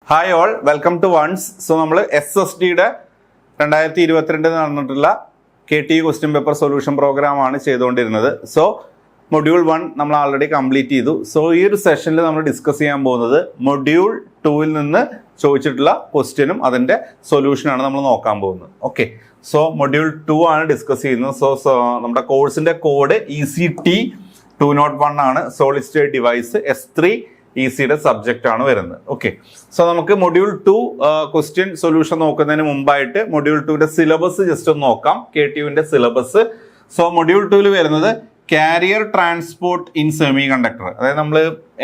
Hi all, welcome to ones. So നമ്മൾ SSDയുടെ 2022 നടന്നിട്ടുള്ള KTU ക്വസ്റ്റ്യൻ പേപ്പർ സൊല്യൂഷൻ പ്രോഗ്രാമാണ് ചെയ്തുകൊണ്ടിരുന്നത്. സോ മൊഡ്യൂൾ 1 നമ്മൾ ആൾറെഡി കംപ്ലീറ്റ് ചെയ്തു. സോ ഈ ഒരു സെഷനിൽ നമ്മൾ ഡിസ്കസ് ചെയ്യാൻ പോകുന്നത് മൊഡ്യൂൾ 2-ൽ നിന്ന് ചോദിച്ചിട്ടുള്ള ക്വസ്റ്റ്യനും അതിൻ്റെ സൊല്യൂഷനാണ് നമ്മൾ നോക്കാൻ പോകുന്നത്. ഓക്കെ, സോ മൊഡ്യൂൾ 2 ആണ് ഡിസ്കസ് ചെയ്യുന്നത്. സോ നമ്മുടെ കോഴ്സിൻ്റെ കോഡ് ECT 201 ആണ്. സോളിഡ് സ്റ്റേറ്റ് ഡിവൈസ് S3 ECയുടെ സബ്ജക്റ്റ് ആണ് വരുന്നത്. ഓക്കെ, സോ നമുക്ക് മൊഡ്യൂൾ 2 ക്വസ്റ്റ്യൻ സൊല്യൂഷൻ നോക്കുന്നതിന് മുമ്പായിട്ട് മൊഡ്യൂൾ 2ന്റെ സിലബസ് ജസ്റ്റ് ഒന്ന് നോക്കാം. KTUവിന്റെ സിലബസ്. സോ മൊഡ്യൂൾ 2ൽ വരുന്നത് carrier transport in semiconductor. അതായത് നമ്മൾ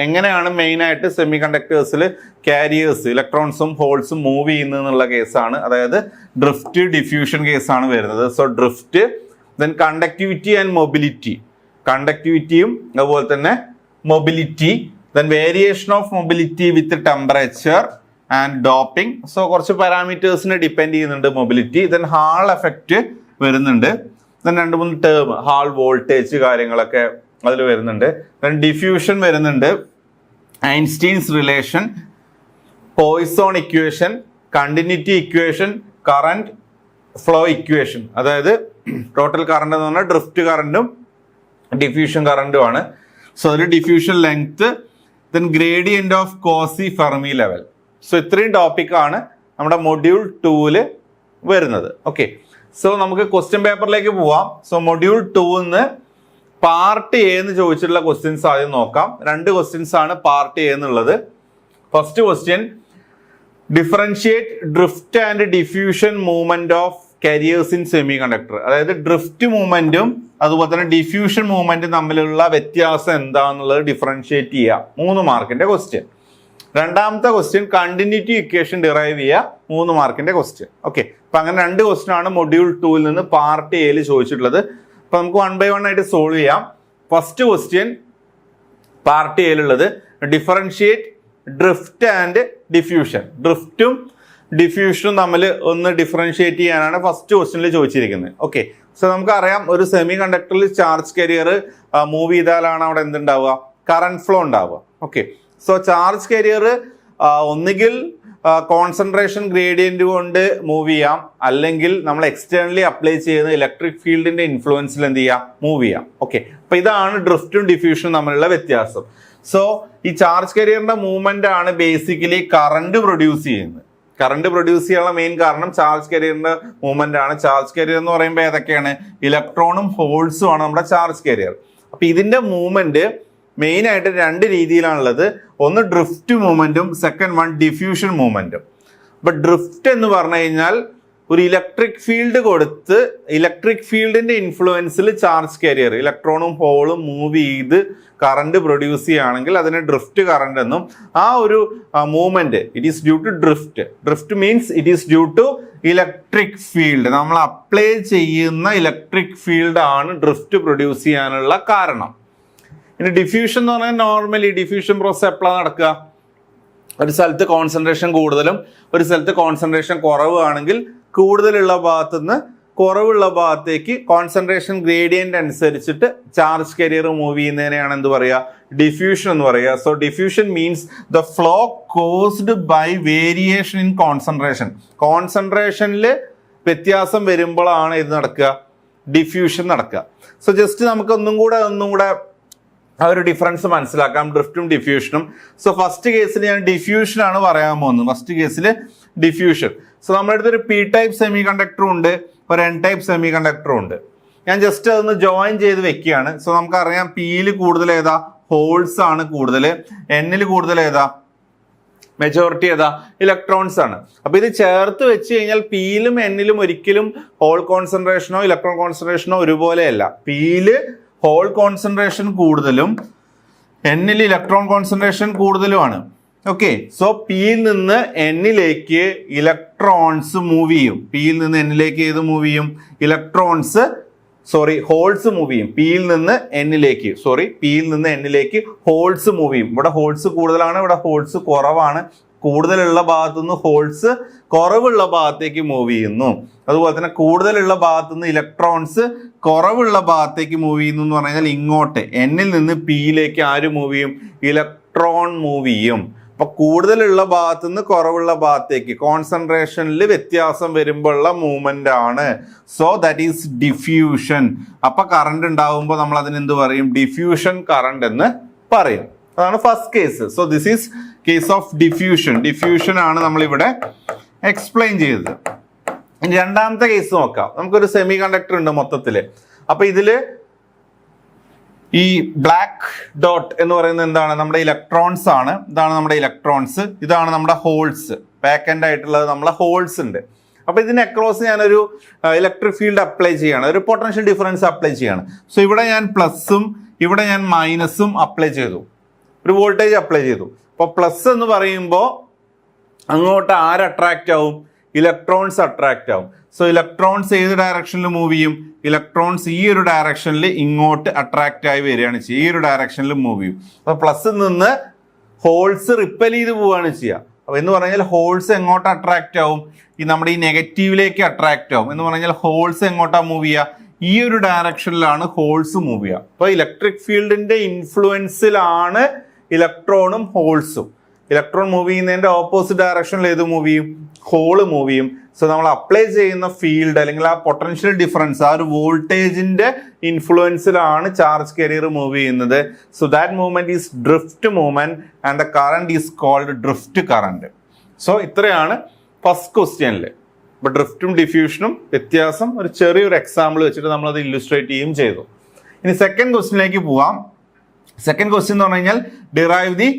എങ്ങനെയാണ് മെയിനായിട്ട് സെമി കണ്ടക്ടേഴ്സിൽ കാരിയേഴ്സ് ഇലക്ട്രോൺസും ഹോൾസും മൂവ് ചെയ്യുന്നത് എന്നുള്ള കേസാണ്. അതായത് ഡ്രിഫ്റ്റ് ഡിഫ്യൂഷൻ കേസാണ് വരുന്നത്. So drift, then conductivity and mobility, കണ്ടക്ടിവിറ്റിയും അതുപോലെ തന്നെ mobility, then variation of mobility with temperature and doping. So കുറച്ച് പാരാമീറ്റേഴ്സിനെ ഡിപ്പെൻഡ് ചെയ്യുന്നുണ്ട് മൊബിലിറ്റി. ദെൻ ഹാൾ എഫക്റ്റ് വരുന്നുണ്ട്. ദെൻ 2-3 ടേം ഹാൾ വോൾട്ടേജ് കാര്യങ്ങളൊക്കെ അതിൽ വരുന്നുണ്ട്. ദെൻ ഡിഫ്യൂഷൻ വരുന്നുണ്ട്, Einstein's relation, Poisson equation, continuity equation, current flow equation. അതായത് ടോട്ടൽ കറണ്ട് എന്ന് പറഞ്ഞാൽ ഡ്രിഫ്റ്റ് കറണ്ടും ഡിഫ്യൂഷൻ കറണ്ടുമാണ്. സോ അതിൽ diffusion length, then gradient of Cauchy Fermi level. So ഇത്രയും ടോപ്പിക്കാണ് നമ്മുടെ മൊഡ്യൂൾ 2-ൽ വരുന്നത്. ഓക്കെ, സോ നമുക്ക് ക്വസ്റ്റ്യൻ പേപ്പറിലേക്ക് പോവാം. സോ മൊഡ്യൂൾ 2-ന്ന് പാർട്ട് എ എന്ന് ചോദിച്ചിട്ടുള്ള ക്വസ്റ്റ്യൻസ് ആദ്യം നോക്കാം. 2 ക്വസ്റ്റ്യൻസ് ആണ് പാർട്ട് എ എന്നുള്ളത്. First question, differentiate drift and diffusion movement of carriers in semiconductor. അതായത് ഡ്രിഫ്റ്റ് മൂവ്മെന്റും അതുപോലെ തന്നെ ഡിഫ്യൂഷൻ മൂവ്മെന്റും തമ്മിലുള്ള വ്യത്യാസം എന്താണെന്നുള്ളത് ഡിഫറൻഷിയേറ്റ് ചെയ്യുക. 3 മാർക്കിന്റെ ക്വസ്റ്റ്യൻ. രണ്ടാമത്തെ ക്വസ്റ്റ്യൻ, കണ്ടിന്യൂറ്റി ഇക്വേഷൻ ഡിറൈവ് ചെയ്യുക. 3 മാർക്കിന്റെ ക്വസ്റ്റ്യൻ. ഓക്കെ, അപ്പൊ അങ്ങനെ 2 ക്വസ്റ്റ്യൻ ആണ് മൊഡ്യൂൾ 2-ൽ നിന്ന് പാർട്ട് എയിൽ ചോദിച്ചിട്ടുള്ളത്. അപ്പൊ നമുക്ക് 1 by 1 ആയിട്ട് സോൾവ് ചെയ്യാം. ഫസ്റ്റ് ക്വസ്റ്റ്യൻ പാർട്ട് എയിലുള്ളത്, ഡിഫറൻഷിയേറ്റ് ഡ്രിഫ്റ്റ് ആൻഡ് ഡിഫ്യൂഷൻ. ഡ്രിഫ്റ്റും ഡിഫ്യൂഷനും തമ്മിൽ ഒന്ന് ഡിഫറൻഷിയേറ്റ് ചെയ്യാനാണ് ഫസ്റ്റ് ക്വസ്റ്റ്യനിൽ ചോദിച്ചിരിക്കുന്നത്. ഓക്കെ, സോ നമുക്കറിയാം ഒരു സെമി കണ്ടക്ടറിൽ ചാർജ് കാരിയർ മൂവ് ചെയ്താലാണ് അവിടെ എന്തുണ്ടാവുക, കറണ്ട് ഫ്ലോ ഉണ്ടാവുക. ഓക്കെ, സോ ചാർജ് കാരിയർ ഒന്നുകിൽ കോൺസെൻട്രേഷൻ ഗ്രേഡിയന്റ് കൊണ്ട് മൂവ് ചെയ്യാം, അല്ലെങ്കിൽ നമ്മൾ എക്സ്റ്റേണലി അപ്ലൈ ചെയ്യുന്ന ഇലക്ട്രിക് ഫീൽഡിന്റെ ഇൻഫ്ലുവൻസിൽ എന്ത് ചെയ്യാം, മൂവ് ചെയ്യാം. ഓക്കെ, അപ്പൊ ഇതാണ് ഡ്രിഫ്റ്റും ഡിഫ്യൂഷനും തമ്മിലുള്ള വ്യത്യാസം. സോ ഈ ചാർജ് കാരിയറിന്റെ മൂവ്മെന്റ് ആണ് ബേസിക്കലി കറണ്ട് പ്രൊഡ്യൂസ് ചെയ്യുന്നത്. കറണ്ട് പ്രൊഡ്യൂസ് ചെയ്യാനുള്ള മെയിൻ കാരണം ചാർജ് കാരിയറിന്റെ മൂവ്മെന്റ് ആണ്. ചാർജ് കാരിയർ എന്ന് പറയുമ്പോൾ ഏതൊക്കെയാണ്, ഇലക്ട്രോണും ഹോൾസും ആണ് നമ്മുടെ ചാർജ് കാരിയർ. അപ്പൊ ഇതിന്റെ മൂവ്മെന്റ് മെയിൻ ആയിട്ട് 2 രീതിയിലാണുള്ളത്. ഒന്ന് ഡ്രിഫ്റ്റ് മൂവ്മെന്റും സെക്കൻഡ് വൺ ഡിഫ്യൂഷൻ മൂവ്മെന്റും. അപ്പൊ ഡ്രിഫ്റ്റ് എന്ന് പറഞ്ഞു കഴിഞ്ഞാൽ ഒരു ഇലക്ട്രിക് ഫീൽഡ് കൊടുത്ത് ഇലക്ട്രിക് ഫീൽഡിന്റെ ഇൻഫ്ലുവൻസിൽ ചാർജ് കാരിയർ ഇലക്ട്രോണും ഹോളും മൂവ് ചെയ്ത് കറണ്ട് പ്രൊഡ്യൂസ് ചെയ്യുകയാണെങ്കിൽ അതിനെ ഡ്രിഫ്റ്റ് കറണ്ട് എന്നും, ആ ഒരു movement it is due to drift. Drift means it is due to electric field. നമ്മൾ അപ്ലൈ ചെയ്യുന്ന ഇലക്ട്രിക് ഫീൽഡ് ആണ് ഡ്രിഫ്റ്റ് പ്രൊഡ്യൂസ് ചെയ്യാനുള്ള കാരണം. ഇനി ഡിഫ്യൂഷൻ എന്ന് പറഞ്ഞാൽ നോർമലി ഡിഫ്യൂഷൻ പ്രോസസ് എപ്പോഴാണ് നടക്കുക, ഒരു സ്ഥലത്ത് കോൺസെൻട്രേഷൻ കൂടുതലും ഒരു സ്ഥലത്ത് കോൺസെൻട്രേഷൻ കുറവാണെങ്കിൽ കൂടുതലുള്ള ഭാഗത്തുനിന്ന് കുറവുള്ള ഭാഗത്തേക്ക് കോൺസെൻട്രേഷൻ ഗ്രേഡിയന്റ് അനുസരിച്ചിട്ട് ചാർജ് കാരിയർ മൂവ് ചെയ്യുന്നതിനെയാണ് എന്ത് പറയുക, ഡിഫ്യൂഷൻ എന്ന് പറയുക. So diffusion means the flow caused by variation in concentration. കോൺസെൻട്രേഷനിൽ വ്യത്യാസം വരുമ്പോഴാണ് ഇത് നടക്കുക, ഡിഫ്യൂഷൻ നടക്കുക. സോ ജസ്റ്റ് നമുക്ക് ഒന്നും കൂടെ ആ ഒരു ഡിഫറൻസ് മനസ്സിലാക്കാം, ഡ്രിഫ്റ്റും ഡിഫ്യൂഷനും. സോ ഫസ്റ്റ് കേസിൽ ഞാൻ ഡിഫ്യൂഷനാണ് പറയാൻ പോകുന്നത്. ഫസ്റ്റ് കേസിൽ ഡിഫ്യൂഷൻ. സോ നമ്മുടെ അടുത്തൊരു പി ടൈപ്പ് സെമി കണ്ടക്ടറും ഉണ്ട്, ഒരു എൻ ടൈപ്പ് സെമി കണ്ടക്ടറും ഉണ്ട്. ഞാൻ ജസ്റ്റ് അതൊന്ന് ജോയിൻ ചെയ്ത് വെക്കുകയാണ്. സോ നമുക്കറിയാം പിയിൽ കൂടുതൽ ഏതാ, ഹോൾസ് ആണ് കൂടുതൽ, എന്നിൽ കൂടുതൽ ഏതാ, മെജോറിറ്റി ഏതാ, ഇലക്ട്രോൺസ് ആണ്. അപ്പൊ ഇത് ചേർത്ത് വെച്ച് കഴിഞ്ഞാൽ പിയിലും എന്നിലും ഒരിക്കലും ഹോൾ കോൺസെൻട്രേഷനോ ഇലക്ട്രോൺ കോൺസെൻട്രേഷനോ ഒരുപോലെയല്ല. പിയില് ഹോൾ കോൺസെൻട്രേഷൻ കൂടുതലും എന്നിൽ ഇലക്ട്രോൺ കോൺസെൻട്രേഷൻ കൂടുതലുമാണ്. ഓക്കെ, സോ പിയിൽ നിന്ന് എന്നിലേക്ക് ഇലക്ട്രോൺസ് മൂവ് ചെയ്യും. പിയിൽ നിന്ന് എന്നിലേക്ക് ഏത് മൂവ് ചെയ്യും, ഹോൾസ് മൂവ് ചെയ്യും. പിയിൽ നിന്ന് എന്നിലേക്ക് ഹോൾസ് മൂവ് ചെയ്യും. ഇവിടെ ഹോൾസ് കൂടുതലാണ്, ഇവിടെ ഹോൾസ് കുറവാണ്. കൂടുതലുള്ള ഭാഗത്തുനിന്ന് ഹോൾസ് കുറവുള്ള ഭാഗത്തേക്ക് മൂവ് ചെയ്യുന്നു. അതുപോലെ തന്നെ കൂടുതലുള്ള ഭാഗത്തുനിന്ന് ഇലക്ട്രോൺസ് കുറവുള്ള ഭാഗത്തേക്ക് മൂവ് ചെയ്യുന്നു എന്ന് പറഞ്ഞാൽ ഇങ്ങോട്ട് എന്നിൽ നിന്ന് പിയിലേക്ക് ആര് മൂവ് ചെയ്യും, ഇലക്ട്രോൺ മൂവ് ചെയ്യും. അപ്പൊ കൂടുതലുള്ള ഭാഗത്തു നിന്ന് കുറവുള്ള ഭാഗത്തേക്ക് കോൺസെൻട്രേഷനിൽ വ്യത്യാസം വരുമ്പോഴുള്ള മൂവ്മെന്റ് ആണ്. So that is diffusion. അപ്പൊ കറണ്ട് ഉണ്ടാവുമ്പോൾ നമ്മൾ അതിന് എന്ത് പറയും? ഡിഫ്യൂഷൻ കറണ്ട് എന്ന് പറയും. അതാണ് first case. So this is case of diffusion. Diffusion ആണ് നമ്മൾ ഇവിടെ എക്സ്പ്ലെയിൻ ചെയ്തത്. ഇനി രണ്ടാമത്തെ കേസ് നോക്കാം. നമുക്കൊരു സെമി കണ്ടക്ടർ ഉണ്ട് മൊത്തത്തില്. അപ്പൊ ഇതില് ഈ ബ്ലാക്ക് ഡോട്ട് എന്ന് പറയുന്നത് എന്താണ്? നമ്മുടെ ഇലക്ട്രോൺസ് ആണ്. ഇതാണ് നമ്മുടെ ഇലക്ട്രോൺസ്, ഇതാണ് നമ്മുടെ ഹോൾസ്. ബാക്ക് എൻഡ് ആയിട്ടുള്ളത് നമ്മളെ ഹോൾസ് ഉണ്ട്. അപ്പൊ ഇതിന് അക്രോസ് ഞാനൊരു ഇലക്ട്രിക് ഫീൽഡ് അപ്ലൈ ചെയ്യാണ്, ഒരു പൊട്ടൻഷ്യൽ ഡിഫറൻസ് അപ്ലൈ ചെയ്യാണ്. സോ ഇവിടെ ഞാൻ പ്ലസും ഇവിടെ ഞാൻ മൈനസും അപ്ലൈ ചെയ്തു, ഒരു വോൾട്ടേജ് അപ്ലൈ ചെയ്തു. അപ്പൊ പ്ലസ് എന്ന് പറയുമ്പോൾ അങ്ങോട്ട് ആര് അട്രാക്റ്റ് ആവും? ഇലക്ട്രോൺസ് അട്രാക്റ്റ് ആവും. സോ ഇലക്ട്രോൺസ് ഏത് ഡയറക്ഷനിൽ മൂവ് ചെയ്യും? ഇലക്ട്രോൺസ് ഈ ഒരു ഡയറക്ഷനിൽ ഇങ്ങോട്ട് അട്രാക്റ്റ് ആയി വരികയാണ് ചെയ്യുക, ഈ ഒരു ഡയറക്ഷനിൽ മൂവ് ചെയ്യും. അപ്പൊ പ്ലസിൽ നിന്ന് ഹോൾസ് റിപ്പൽ ചെയ്ത് പോവുകയാണ് ചെയ്യുക. അപ്പൊ എന്ന് പറഞ്ഞാൽ ഹോൾസ് എങ്ങോട്ട് അട്രാക്റ്റ് ആവും? ഈ നമ്മുടെ ഈ നെഗറ്റീവിലേക്ക് അട്രാക്റ്റ് ആവും. എന്ന് പറഞ്ഞാൽ ഹോൾസ് എങ്ങോട്ടാ മൂവ് ചെയ്യുക? ഈ ഒരു ഡയറക്ഷനിലാണ് ഹോൾസ് മൂവ് ചെയ്യുക. അപ്പൊ ഇലക്ട്രിക് ഫീൽഡിന്റെ ഇൻഫ്ലുവൻസിലാണ് ഇലക്ട്രോണും ഹോൾസും. ഇലക്ട്രോൺ മൂവ് ചെയ്യുന്നതിന്റെ ഓപ്പോസിറ്റ് ഡയറക്ഷനിൽ ഏത് മൂവ് ചെയ്യും? ഹോള് മൂവ് ചെയ്യും. സോ നമ്മൾ അപ്ലൈ ചെയ്യുന്ന ഫീൽഡ് അല്ലെങ്കിൽ ആ പൊട്ടൻഷ്യൽ ഡിഫറൻസ്, ആ ഒരു വോൾട്ടേജിന്റെ ഇൻഫ്ലുവൻസിലാണ് ചാർജ് കാരിയർ മൂവ് ചെയ്യുന്നത്. So that movement is drift movement and the current is called drift current. So ഇത്രയാണ് ഫസ്റ്റ് ക്വസ്റ്റ്യനിൽ. ഇപ്പൊ ഡ്രിഫ്റ്റും ഡിഫ്യൂഷനും വ്യത്യാസം ഒരു ചെറിയൊരു എക്സാമ്പിൾ വെച്ചിട്ട് നമ്മൾ അത് ഇല്ലുസ്ട്രേറ്റ് ചെയ്യുകയും ചെയ്തു. ഇനി സെക്കൻഡ് ക്വസ്റ്റ്യനിലേക്ക് പോവാം. സെക്കൻഡ് ക്വസ്റ്റ്യൻ എന്ന് പറഞ്ഞു കഴിഞ്ഞാൽ ഡിറൈവ് ദി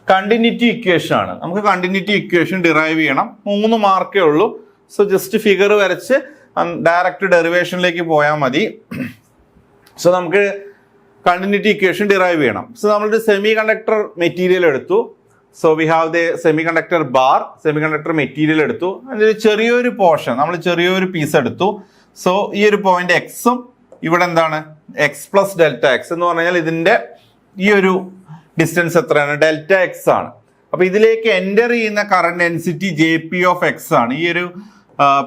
കണ്ടിന്യൂറ്റി ഇക്വേഷൻ ആണ്. നമുക്ക് കണ്ടിന്യൂറ്റി ഇക്വേഷൻ ഡിറൈവ് ചെയ്യണം. 3 മാർക്കേ ഉള്ളൂ. സോ ജസ്റ്റ് ഫിഗർ വരച്ച് ഡയറക്റ്റ് ഡെറിവേഷനിലേക്ക് പോയാൽ മതി. സോ നമുക്ക് കണ്ടിന്യൂറ്റി ഇക്വേഷൻ ഡിറൈവ് ചെയ്യണം. സോ നമ്മളൊരു സെമി കണ്ടക്ടർ മെറ്റീരിയൽ എടുത്തു. So we have the semi conductor bar, semi conductor material എടുത്തു. അതിൻ്റെ ചെറിയൊരു പോർഷൻ, നമ്മൾ ചെറിയൊരു പീസ് എടുത്തു. സോ ഈ ഒരു പോയിന്റ് എക്സും ഇവിടെ എന്താണ്? എക്സ് പ്ലസ് ഡെൽറ്റ എക്സ് എന്ന് പറഞ്ഞാൽ ഇതിന്റെ ഈ ഒരു ഡിസ്റ്റൻസ് എത്രയാണ്? ഡെൽറ്റ എക്സ് ആണ്. അപ്പൊ ഇതിലേക്ക് എൻ്റർ ചെയ്യുന്ന current density J p of x ആണ്. ഈ ഒരു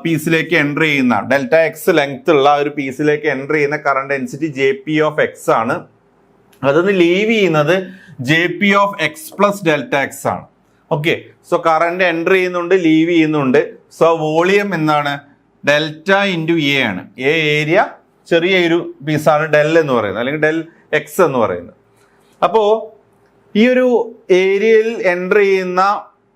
പീസിലേക്ക് എൻ്റർ ചെയ്യുന്ന ഡെൽറ്റ എക്സ് ലെങ്ത് ഉള്ള ഒരു പീസിലേക്ക് എൻ്റർ ചെയ്യുന്ന current density J p of x ആണ്. അതൊന്ന് ലീവ് ചെയ്യുന്നത് J p of X plus delta X ആണ്. ഓക്കെ, സോ കറണ്ട് എൻ്റർ ചെയ്യുന്നുണ്ട്, ലീവ് ചെയ്യുന്നുണ്ട്. സോ വോളിയം എന്താണ്? ഡെൽറ്റ ഇൻറ്റു എ ആണ്. എ ഏരിയ, ചെറിയ ഒരു പീസാണ് ഡെൽ എന്ന് പറയുന്നത്, അല്ലെങ്കിൽ ഡെൽ എക്സ് എന്ന് പറയുന്നത്. അപ്പോ ഈ ഒരു ഏരിയയിൽ എൻ്റർ ചെയ്യുന്ന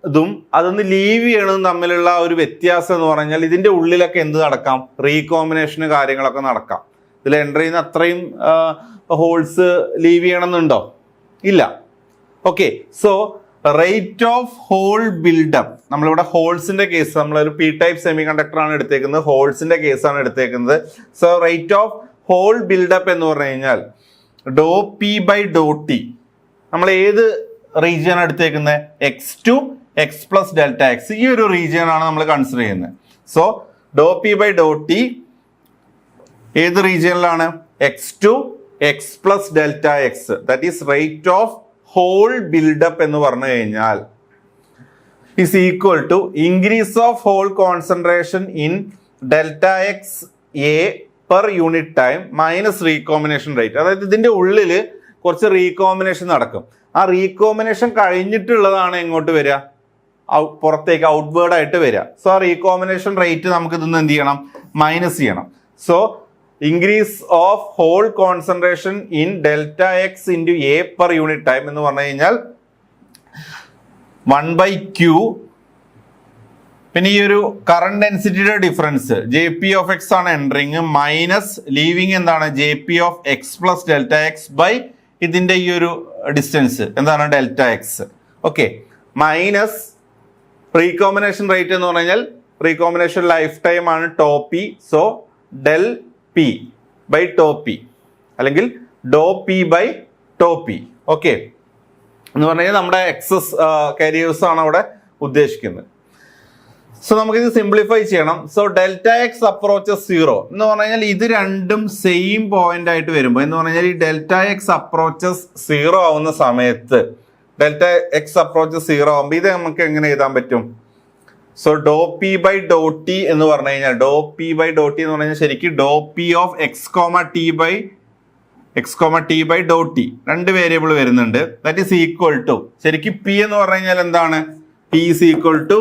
ഇതും അതൊന്ന് ലീവ് ചെയ്യണതും തമ്മിലുള്ള ഒരു വ്യത്യാസം എന്ന് പറഞ്ഞാൽ ഇതിന്റെ ഉള്ളിലൊക്കെ എന്ത് നടക്കാം? റീകോമ്പിനേഷന് കാര്യങ്ങളൊക്കെ നടക്കാം. ഇതിൽ എൻ്റർ ചെയ്യുന്ന അത്രയും ഹോൾസ് ലീവ് ചെയ്യണമെന്നുണ്ടോ? ഇല്ല. Okay, so rate of hole buildup, നമ്മളിവിടെ ഹോൾസിന്റെ കേസ്, നമ്മളൊരു പി ടൈപ്പ് സെമി കണ്ടക്ടർ ആണ് എടുത്തേക്കുന്നത്, ഹോൾസിന്റെ കേസാണ് എടുത്തേക്കുന്നത്. So rate of hole buildup എന്ന് പറഞ്ഞു കഴിഞ്ഞാൽ do P by Dr t. നമ്മൾ ഏത് റീജിയൻ ആണ് എടുത്തേക്കുന്നത്? X to x plus delta x, ഈ ഒരു റീജിയൻ ആണ് നമ്മൾ കൺസിഡർ ചെയ്യുന്നത്. So do P by Dr t ഏത് റീജിയനിലാണ്? X to x plus delta x. That is rate of hole buildup എന്ന് പറഞ്ഞു കഴിഞ്ഞാൽ is equal to increase of whole concentration in delta x a per unit time minus recombination rate. അതായത് ഇതിന്റെ ഉള്ളിൽ കുറച്ച് recombination നടക്കും. ആ റീകോമ്പിനേഷൻ കഴിഞ്ഞിട്ടുള്ളതാണ് എങ്ങോട്ട് വരിക? പുറത്തേക്ക് ഔട്ട്വേർഡ് ആയിട്ട് വരിക. സോ ആ റീകോമ്പിനേഷൻ റേറ്റ് നമുക്ക് ഇതൊന്ന് എന്ത് ചെയ്യണം? മൈനസ് ചെയ്യണം. So increase of hole concentration in delta X into a per unit time എന്ന് പറഞ്ഞു കഴിഞ്ഞാൽ 1/q. പിന്നെ ഈ ഒരു കറണ്ട് ഡെൻസിറ്റിയുടെ difference j p of x ആണ് എൻട്രിങ്, മൈനസ് ലീവിങ് എന്താണ്? J p of X plus delta X by ഇതിന്റെ ഈ ഒരു ഡിസ്റ്റൻസ് എന്താണ്? Delta x. Okay, minus recombination rate എന്ന് പറഞ്ഞാൽ റീകോമ്പിനേഷൻ ലൈഫ് ടൈം ആണ് tau p. So del p by to p, അല്ലെങ്കിൽ ഡോ P by to P. Okay, എന്ന് പറഞ്ഞു കഴിഞ്ഞാൽ നമ്മുടെ എക്സസ് കാരിയേഴ്സ് ആണ് അവിടെ ഉദ്ദേശിക്കുന്നത്. സോ നമുക്കിത് സിംപ്ലിഫൈ ചെയ്യണം. സോ ഡെൽറ്റ എക്സ് അപ്രോച്ചസ് 0 എന്ന് പറഞ്ഞു കഴിഞ്ഞാൽ ഇത് രണ്ടും സെയിം പോയിന്റ് ആയിട്ട് വരുമ്പോൾ എന്ന് പറഞ്ഞു കഴിഞ്ഞാൽ ഈ ഡെൽറ്റ എക്സ് അപ്രോച്ചസ് 0 ആവുന്ന സമയത്ത്, ഡെൽറ്റ എക്സ് അപ്രോച്ചസ് 0 ആവുമ്പോൾ ഇത് നമുക്ക് എങ്ങനെ എഴുതാൻ പറ്റും? So do P by Dr t എന്ന് പറഞ്ഞു കഴിഞ്ഞാൽ, do P by Dr t എന്ന് പറഞ്ഞു കഴിഞ്ഞാൽ ശരിക്കും do p of x comma t by x comma t by dot t, രണ്ട് വേരിയബിൾ വരുന്നുണ്ട്. ദാറ്റ് ഈസ് ഈക്വൽ ടു, ശരിക്കും പി എന്ന് പറഞ്ഞു കഴിഞ്ഞാൽ എന്താണ്, p is equal to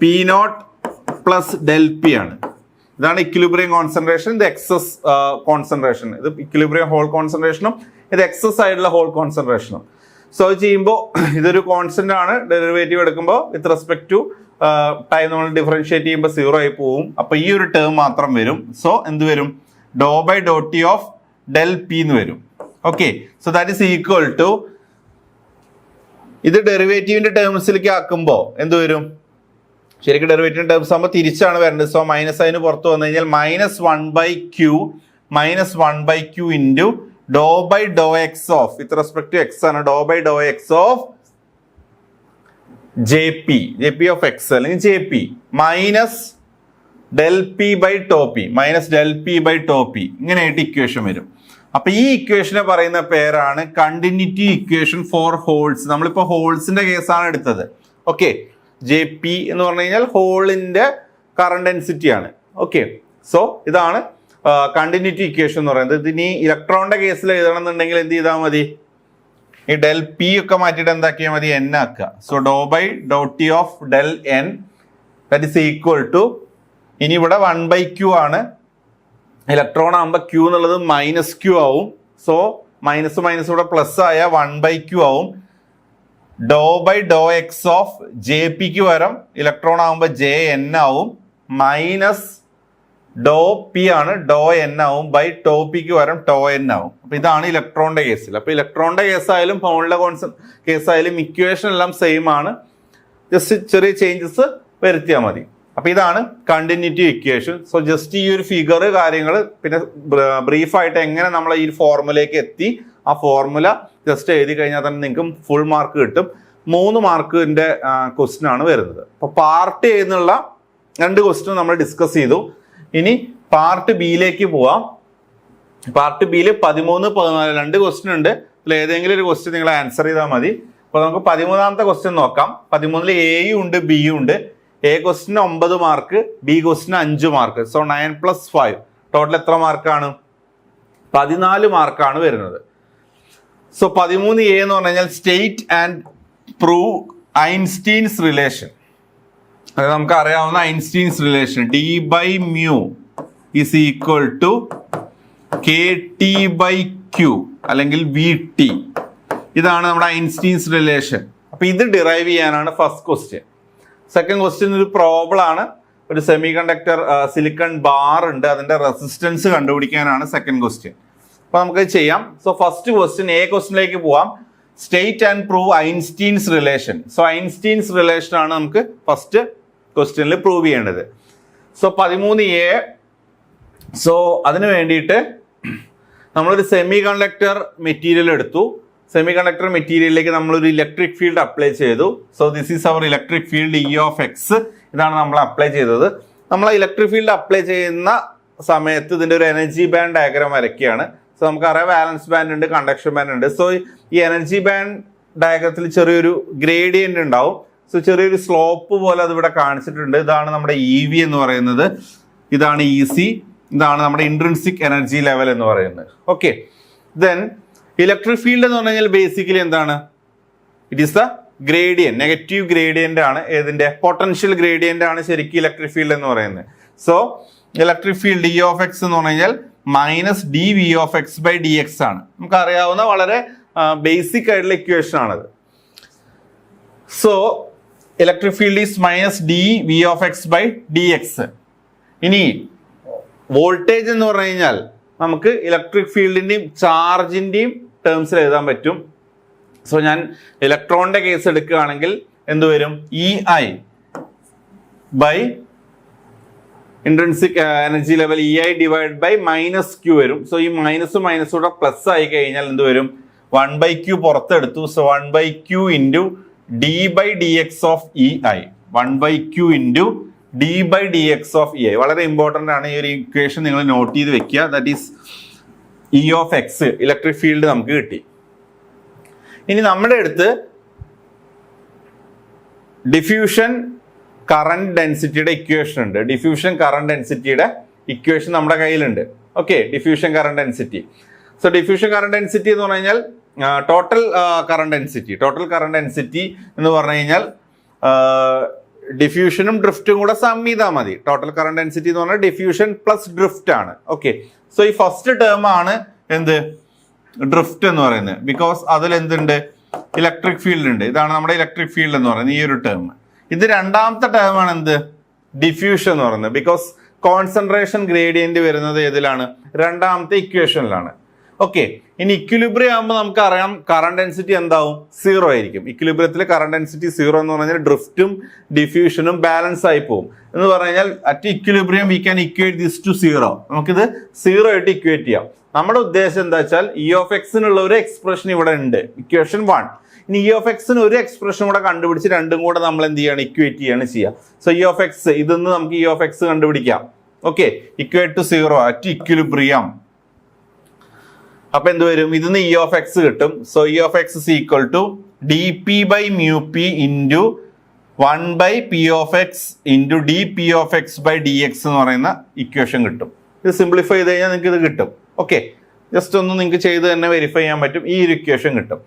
p naught plus del p ആണ്. ഇതാണ് ഇക്വിലിബ്രിയം കോൺസെൻട്രേഷൻ, ഇത് എക്സസ് കോൺസെൻട്രേഷൻ. ഇത് ഇക്വിലിബ്രിയം ഹോൾ കോൺസെൻട്രേഷനും ഇത് എക്സസ് ആയിട്ടുള്ള ഹോൾ കോൺസെൻട്രേഷനും. സോ അത് ചെയ്യുമ്പോൾ ഇതൊരു കോൺസ്റ്റന്റ് ആണ്, ഡെറിവേറ്റീവ് എടുക്കുമ്പോൾ വിത്ത് റെസ്പെക്ട് ടു ടൈം നമ്മൾ ഡിഫറൻഷിയേറ്റ് ചെയ്യുമ്പോൾ 0 ആയി പോവും. അപ്പൊ ഈ ഒരു ടേം മാത്രം വരും. സോ എന്ത് വരും, do by Dr T of del p എന്ന് വരും. Okay, so that is equal to, ഇത് ഡെറിവേറ്റീവിന്റെ ടേംസിലേക്ക് ആക്കുമ്പോൾ എന്ത് വരും, ശരിക്കും ഡെറിവേറ്റീവ് ടേംസ് ആകുമ്പോൾ തിരിച്ചാണ് വരേണ്ടത്. സോ മൈനസ് അതിന് പുറത്ത് വന്നു കഴിഞ്ഞാൽ -1/q into do by do x of, with respect to x ആണ്, do by do x of j p of x അല്ലെങ്കിൽ j p minus del p by to p, ഇങ്ങനെയായിട്ട് ഇക്വേഷൻ വരും. അപ്പൊ ഈ ഇക്വേഷനെ പറയുന്ന പേരാണ് കണ്ടിന്യൂറ്റി ഇക്വേഷൻ ഫോർ ഹോൾസ്. നമ്മളിപ്പോ ഹോൾസിന്റെ കേസാണ് എടുത്തത്. ഓക്കെ, ജെ പി എന്ന് പറഞ്ഞു കഴിഞ്ഞാൽ ഹോളിന്റെ കറണ്ട് ഡെൻസിറ്റി ആണ്. ഓക്കെ, സോ ഇതാണ് കണ്ടിന്യൂറ്റി ഇക്വേഷൻ എന്ന് പറയുന്നത്. ഇതിനി ഇലക്ട്രോണിന്റെ കേസിൽ എഴുതണം എന്നുണ്ടെങ്കിൽ എന്ത് ചെയ്താൽ മതി, ഈ ഡെൽ പി ഒക്കെ മാറ്റിയിട്ട് എന്താക്കിയാൽ മതി, എൻ ആക്കുക. സോ ഡോ by Dr T of del N that is equal to, ഇനി ഇവിടെ 1/q ആണ്, ഇലക്ട്രോൺ ആകുമ്പോൾ q എന്നുള്ളത് -q ആവും. സോ മൈനസ് ഇവിടെ പ്ലസ് ആയ 1/q ആവും. Do by do x of j പിക്ക് പകരം ഇലക്ട്രോൺ ആകുമ്പോൾ ജെ എൻ ആവും, മൈനസ് ഡോ പി ആണ്, ഡോ എൻ ആവും, ബൈ ടോ പിക്ക് പകരം ടോ എൻ ആവും. അപ്പൊ ഇതാണ് ഇലക്ട്രോണിന്റെ കേസിൽ. അപ്പൊ ഇലക്ട്രോണിന്റെ കേസായാലും ഹോളിന്റെ കേസായാലും ഇക്വേഷൻ എല്ലാം സെയിം ആണ്, ജസ്റ്റ് ചെറിയ ചേഞ്ചസ് വരുത്തിയാൽ മതി. അപ്പൊ ഇതാണ് കണ്ടിന്യൂറ്റി ഇക്വേഷൻ. സോ ജസ്റ്റ് ഈ ഒരു ഫിഗർ കാര്യങ്ങൾ പിന്നെ ബ്രീഫായിട്ട് എങ്ങനെ നമ്മൾ ഈ ഫോർമുലയിലേക്ക് എത്തി, ആ ഫോർമുല ജസ്റ്റ് എഴുതി കഴിഞ്ഞാൽ തന്നെ നിങ്ങൾക്ക് ഫുൾ മാർക്ക് കിട്ടും. 3 മാർക്കിന്റെ ക്വസ്റ്റ്യൻ ആണ് വരുന്നത്. അപ്പൊ പാർട്ട് എ എന്നുള്ള 2 ക്വസ്റ്റ്യൻ നമ്മൾ ഡിസ്കസ് ചെയ്തു. ഇനി പാർട്ട് ബിയിലേക്ക് പോവാം. പാർട്ട് ബിയിൽ 13, 14 2 ക്വസ്റ്റ്യൻ ഉണ്ട്. അതിൽ ഏതെങ്കിലും ഒരു ക്വസ്റ്റ്യൻ നിങ്ങൾ ആൻസർ ചെയ്താൽ മതി. അപ്പൊ നമുക്ക് 13ാമത്തെ ക്വസ്റ്റ്യൻ നോക്കാം. 13ൽ എയും ഉണ്ട് ബിയും ഉണ്ട്. A question 9 mark, B question 5 mark. So 9 + 5 total എത്ര മാർക്കാണ്, 14 മാർക്കാണ് വരുന്നത്. സോ 13A എന്ന് പറഞ്ഞു കഴിഞ്ഞാൽ state and prove Einstein's relation. അതായത് നമുക്ക് അറിയാവുന്ന Einstein's relation D/μ is equal to KT/Q അല്ലെങ്കിൽ VT. ഇതാണ് നമ്മുടെ ഐൻസ്റ്റീൻസ് റിലേഷൻ. അപ്പൊ ഇത് ഡിറൈവ് ചെയ്യാനാണ് ഫസ്റ്റ് ക്വസ്റ്റ്യൻ. സെക്കൻഡ് ക്വസ്റ്റ്യൻ ഒരു പ്രോബ്ലം ആണ്. ഒരു സെമി കണ്ടക്ടർ സിലിക്കൺ ബാർ ഉണ്ട്, അതിന്റെ റെസിസ്റ്റൻസ് കണ്ടുപിടിക്കാനാണ് സെക്കൻഡ് ക്വസ്റ്റ്യൻ. അപ്പൊ നമുക്ക് ചെയ്യാം. സോ ഫസ്റ്റ് ക്വസ്റ്റ്യൻ, എ ക്വസ്റ്റ്യനിലേക്ക് പോവാം. State and prove Einstein's relation. So Einstein's relation ആണ് നമുക്ക് ഫസ്റ്റ് ക്വസ്റ്റ്യനിൽ പ്രൂവ് ചെയ്യേണ്ടത്. So 13A. സോ അതിന് വേണ്ടിയിട്ട് നമ്മളൊരു സെമി കണ്ടക്ടർ മെറ്റീരിയൽ എടുത്തു. സെമി കണ്ടക്ടർ മെറ്റീരിയലിലേക്ക് നമ്മളൊരു ഇലക്ട്രിക് ഫീൽഡ് അപ്ലൈ ചെയ്തു. So this is our electric field E(x). ഇതാണ് നമ്മൾ അപ്ലൈ ചെയ്തത്. നമ്മൾ ഇലക്ട്രിക് ഫീൽഡ് അപ്ലൈ ചെയ്യുന്ന സമയത്ത് ഇതിന്റെ ഒരു എനർജി ബാൻഡ് ഡയഗ്രാം വരയ്ക്കുകയാണ്. സോ നമുക്കറിയാം വാലൻസ് ബാൻഡ് ഉണ്ട്, കണ്ടക്ഷൻ ബാൻഡ് ഉണ്ട്. സോ ഈ എനർജി ബാൻഡ് ഡയഗ്രത്തിൽ ചെറിയൊരു ഗ്രേഡിയന്റ് ഉണ്ടാവും. സോ ചെറിയൊരു സ്ലോപ്പ് പോലെ അത് ഇവിടെ കാണിച്ചിട്ടുണ്ട്. ഇതാണ് നമ്മുടെ EV എന്ന് പറയുന്നത്, ഇതാണ് EC, ഇതാണ് നമ്മുടെ ഇൻട്രിൻസിക് എനർജി ലെവൽ എന്ന് പറയുന്നത്. ഓക്കെ, ദെൻ ഇലക്ട്രിക് ഫീൽഡ് എന്ന് പറഞ്ഞു കഴിഞ്ഞാൽ ബേസിക്കലി എന്താണ്, it is the gradient, negative gradient ആണ്. ഏതിന്റെ, പൊട്ടൻഷ്യൽ ഗ്രേഡിയന്റ് ആണ് ശരിക്കും ഇലക്ട്രിക് ഫീൽഡ് എന്ന് പറയുന്നത്. സോ ഇലക്ട്രിക് ഫീൽഡ് E(x) എന്ന് പറഞ്ഞു കഴിഞ്ഞാൽ -dV(x)/dx ആണ്. നമുക്ക് അറിയാവുന്ന വളരെ ബേസിക് ആയിട്ടുള്ള ഇക്വേഷൻ ആണത്. So electric field is -dV(x)/dx. ഇനി വോൾട്ടേജ് എന്ന് പറഞ്ഞു കഴിഞ്ഞാൽ നമുക്ക് ഇലക്ട്രിക് ഫീൽഡിന്റെയും ചാർജിന്റെയും ടേംസിൽ എഴുതാൻ പറ്റും. സോ ഞാൻ ഇലക്ട്രോണിന്റെ കേസ് എടുക്കുകയാണെങ്കിൽ എന്ത് വരും, EI by intrinsic energy level EI / -Q വരും. സോ ഈ മൈനസും കൂടെ പ്ലസ് ആയി കഴിഞ്ഞാൽ എന്ത് വരും, 1/Q പുറത്തെടുത്തു. So 1/Q into D/dx of EI, 1/Q into D/dx of EI. വളരെ ഇമ്പോർട്ടൻ്റ് ആണ്. ഈ ഒരു ഇക്വേഷൻ നിങ്ങൾ നോട്ട് ചെയ്ത് വെക്കുക. That is E(x), electric field നമുക്ക് കിട്ടി. ഇനി നമ്മുടെ അടുത്ത് ഡിഫ്യൂഷൻ കറന്റ് ഡെൻസിറ്റിയുടെ ഇക്വേഷൻ ഉണ്ട്. ഡിഫ്യൂഷൻ കറന്റ് ഡെൻസിറ്റിയുടെ ഇക്വേഷൻ നമ്മുടെ കയ്യിലുണ്ട്. Okay, diffusion current density. So diffusion current density എന്ന് പറഞ്ഞു കഴിഞ്ഞാൽ ടോട്ടൽ കറണ്ട് ഡെൻസിറ്റി എന്ന് പറഞ്ഞു കഴിഞ്ഞാൽ ഡിഫ്യൂഷനും ഡ്രിഫ്റ്റും കൂടെ സം ചെയ്താൽ മതി. ടോട്ടൽ കറണ്ട് ഡെൻസിറ്റി എന്ന് പറഞ്ഞാൽ ഡിഫ്യൂഷൻ പ്ലസ് ഡ്രിഫ്റ്റ് ആണ്. ഓക്കെ, സോ ഈ ഫസ്റ്റ് ടേം ആണ് എന്ത് ഡ്രിഫ്റ്റ് എന്ന് പറയുന്നത്. ബിക്കോസ് അതിൽ എന്തുണ്ട്, ഇലക്ട്രിക് ഫീൽഡ് ഉണ്ട്. ഇതാണ് നമ്മുടെ ഇലക്ട്രിക് ഫീൽഡ് എന്ന് പറയുന്നത്, ഈ ഒരു ടേം. ഇത് രണ്ടാമത്തെ ടേം ആണ് എന്ത് ഡിഫ്യൂഷൻ എന്ന് പറയുന്നത്. ബിക്കോസ് കോൺസെൻട്രേഷൻ ഗ്രേഡിയന്റ് വരുന്നത് ഏതിലാണ്, രണ്ടാമത്തെ ഇക്വേഷനിലാണ്. ഓക്കെ, ഇനി ഇക്വിലിബ്രിയം ആകുമ്പോൾ നമുക്കറിയാം കറണ്ട് ഡെൻസിറ്റി എന്താവും, 0 ആയിരിക്കും. ഇക്വിലിബ്രിയത്തിൽ കറണ്ട് ഡെൻസിറ്റി 0 എന്ന് പറഞ്ഞാൽ ഡ്രിഫ്റ്റും ഡിഫ്യൂഷനും ബാലൻസ് ആയി പോകും. എന്ന് പറഞ്ഞു കഴിഞ്ഞാൽ at equilibrium we can equate this to 0. നമുക്കിത് 0 ആയിട്ട് ഇക്വേറ്റ് ചെയ്യാം. നമ്മുടെ ഉദ്ദേശം എന്താ വെച്ചാൽ ഇ ഓഫ് എക്സിനുള്ള ഒരു എക്സ്പ്രഷൻ ഇവിടെ ഉണ്ട്, ഇക്വേഷൻ 1. ഇനി ഇ ഓഫ് എക്സിന് ഒരു എക്സ്പ്രഷൻ കൂടെ കണ്ടുപിടിച്ച് രണ്ടും കൂടെ നമ്മൾ എന്ത് ചെയ്യാണ്, ഇക്വേറ്റ് ചെയ്യാണ് ചെയ്യുക. സോ ഇ ഓഫ് എക്സ്, ഇതൊന്ന് നമുക്ക് ഇ ഓഫ് എക്സ് കണ്ടുപിടിക്കാം. Okay, equate to 0 at equilibrium. അപ്പൊ എന്ത് വരും, ഇതിന്ന് ഇ ഓഫ് എക്സ് കിട്ടും. So E of X is equal to D P by mu P into 1 by P of X into D P of X by D X എന്ന് പറയുന്ന equation കിട്ടും. ഇത് simplify ചെയ്ത് കഴിഞ്ഞാൽ നിങ്ങൾക്ക് ഇത് കിട്ടും. ഓക്കെ, ജസ്റ്റ് ഒന്ന് നിങ്ങൾക്ക് ചെയ്ത് തന്നെ വെരിഫൈ ചെയ്യാൻ പറ്റും. ഈ ഒരു ഇക്വേഷൻ കിട്ടും.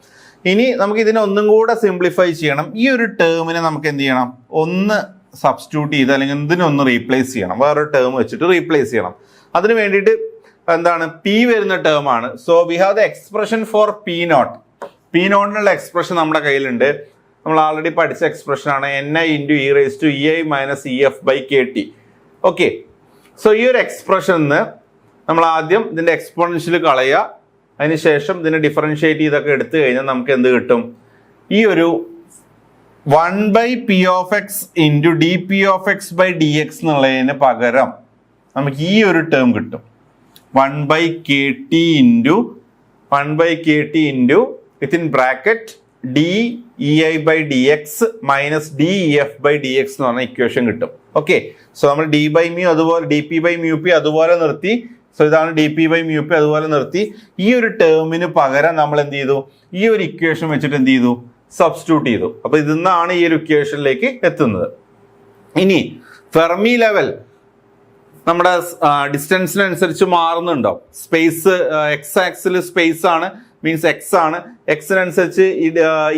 ഇനി നമുക്ക് ഇതിനെ ഒന്നും കൂടെ സിംപ്ലിഫൈ ചെയ്യണം. ഈ ഒരു ടേമിനെ നമുക്ക് എന്ത് ചെയ്യണം, ഒന്ന് സബ്സ്റ്റിറ്റ്യൂട്ട് ചെയ്ത് അല്ലെങ്കിൽ ഇതിനൊന്ന് റീപ്ലേസ് ചെയ്യണം, വേറൊരു ടേം വെച്ചിട്ട് റീപ്ലേസ് ചെയ്യണം. അതിന് വേണ്ടിയിട്ട് എന്താണ്, പി വരുന്ന ടേം ആണ്. So we have the expression for p naught. P നോട്ടിനുള്ള എക്സ്പ്രഷൻ നമ്മുടെ കയ്യിലുണ്ട്. നമ്മൾ ആൾറെഡി പഠിച്ച എക്സ്പ്രഷൻ ആണ് ni into e raise to e i minus e F by K t. Okay, so ഈ ഒരു എക്സ്പ്രഷന് നമ്മൾ ആദ്യം ഇതിന്റെ എക്സ്പോണൻഷ്യൽ കളയുക, അതിനുശേഷം ഇതിനെ ഡിഫറൻഷിയേറ്റ് ചെയ്തൊക്കെ എടുത്തു കഴിഞ്ഞാൽ നമുക്ക് എന്ത് കിട്ടും, ഈ ഒരു 1 by P of X into D P of X by D X എന്നുള്ളതിന് പകരം നമുക്ക് ഈ ഒരു ടേം കിട്ടും, 1 by K T into within bracket D E I by D X minus D E F by D X എന്ന് പറഞ്ഞ equation കിട്ടും. Okay, so നമ്മൾ ഡി ബൈ മ്യൂ അതുപോലെ D P by mu P അതുപോലെ നിർത്തി. So ഇതാണ് D P by mu P അതുപോലെ നിർത്തി. ഈ ഒരു ടേമിന് പകരം നമ്മൾ എന്ത് ചെയ്തു, ഈ ഒരു ഇക്വേഷൻ വെച്ചിട്ട് എന്ത് ചെയ്തു, സബ്സ്റ്റിറ്റ്യൂട്ട് ചെയ്തു. അപ്പൊ ഇതിൽ നിന്നാണ് ഈ ഒരു ഇക്വേഷനിലേക്ക് എത്തുന്നത്. ഇനി ഫെർമി ലെവൽ നമ്മുടെ ഡിസ്റ്റൻസിനനുസരിച്ച് മാറുന്നുണ്ടോ, സ്പേസ് എക്സ് ആക്സിൽ സ്പേസ് ആണ്, മീൻസ് എക്സ് ആണ്, എക്സിനനുസരിച്ച്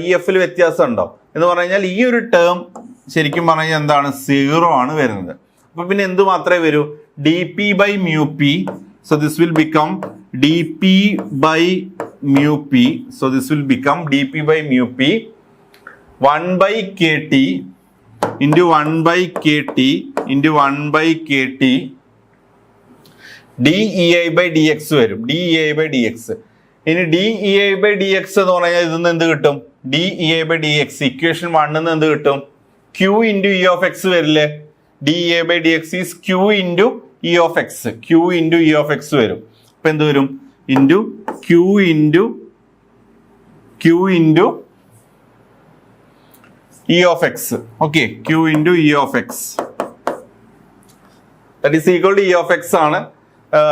ഇ എഫിൽ വ്യത്യാസം ഉണ്ടോ എന്ന് പറഞ്ഞു കഴിഞ്ഞാൽ ഈ ഒരു ടേം ശരിക്കും പറഞ്ഞു കഴിഞ്ഞാൽ എന്താണ്, 0 ആണ് വരുന്നത്. അപ്പൊ പിന്നെ എന്ത് മാത്രമേ വരൂ, d P by mu p. So this will become d P by mu p. So this will become d P by mu p 1 by K T into 1 by K T into 1 by K t d E I by D x വരും, d E I by D x. ഇനി d E I by D X എന്ന് പറഞ്ഞാൽ ഇതിൽ നിന്ന് എന്ത് കിട്ടും, d E I by D x equation 1 നിന്ന് എന്ത് കിട്ടും, q into e of x വരില്ലേ. D E I by D x is q into e of x, q into e of x വരും. അപ്പൊ എന്ത് വരും, into Q into e of x. Okay, q into e of x that is equal to e of x ആണ്.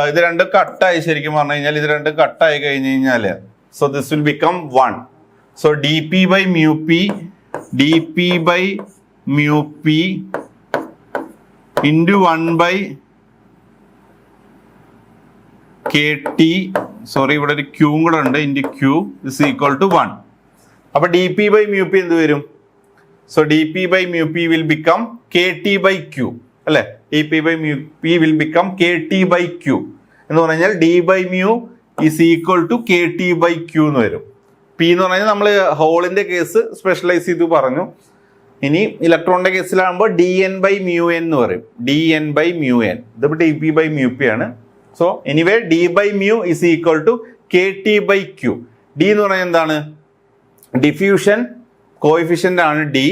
ഇത് രണ്ടും കട്ടായി, ശരിക്കും പറഞ്ഞു കഴിഞ്ഞാൽ ഇത് രണ്ടും കട്ടായി കഴിഞ്ഞ് കഴിഞ്ഞാൽ so this will become 1. So d P by mu P into 1 by K t, sorry ഇവിടെ ഒരു ക്യൂ കൂടെ ഉണ്ട്, into q is equal to 1. അപ്പൊ d P by mu P എന്ത് വരും, so d P by mu p will become k T by q അല്ലെ. D P by mu p will become k T by Q എന്ന് പറഞ്ഞാൽ d by mu is equal to K T by Q എന്ന് വരും. P എന്ന് പറഞ്ഞാൽ നമ്മൾ ഹോളിന്റെ case specialise ചെയ്തു പറഞ്ഞു. ഇനി ഇലക്ട്രോണിന്റെ കേസിലാകുമ്പോൾ D N by mu N എന്ന് പറയും, D N by mu N. ഇതിപ്പോൾ D P by mu P ആണ്. So anyway D by mu is equal to K T by Q. D എന്ന് പറഞ്ഞാൽ എന്താണ്, ഡിഫ്യൂഷൻ കോഎഫിഷ്യന്റ് ആണ് ഡി.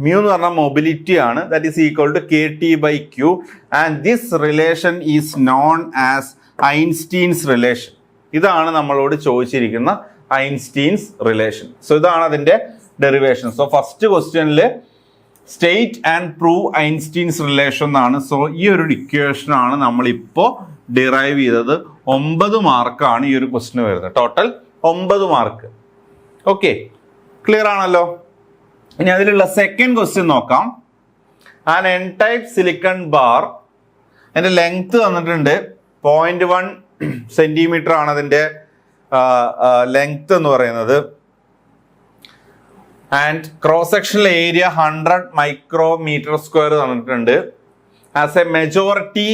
മ്യൂ എന്ന് പറഞ്ഞാൽ മൊബിലിറ്റി ആണ്, that is equal to K T by Q. And this relation is known as Einstein's relation. ഇതാണ് നമ്മളോട് ചോദിച്ചിരിക്കുന്ന ഐൻസ്റ്റീൻസ് റിലേഷൻ. സോ ഇതാണ് അതിന്റെ ഡെറിവേഷൻ. സോ ഫസ്റ്റ് ക്വസ്റ്റ്യനിൽ state and prove Einstein's relation എന്നാണ്. സോ ഈ ഒരു ഇക്വേഷൻ ആണ് നമ്മളിപ്പോൾ ഡിറൈവ് ചെയ്തത്. 9 മാർക്കാണ് ഈ ഒരു ക്വസ്റ്റ്യൻ വരുന്നത്, ടോട്ടൽ 9 മാർക്ക്. ഓക്കെ, ക്ലിയർ ആണല്ലോ. ഇനി അതിലുള്ള സെക്കൻഡ് ക്വസ്റ്റ്യൻ നോക്കാം. An N type silicon bar, അതിന്റെ ലെങ്ത് തന്നിട്ടുണ്ട് 0.1 സെന്റിമീറ്റർ ആണ് അതിന്റെ ലെങ്ത് എന്ന് പറയുന്നത്. And cross sectional area 100 micrometre square തന്നിട്ടുണ്ട്. As a majority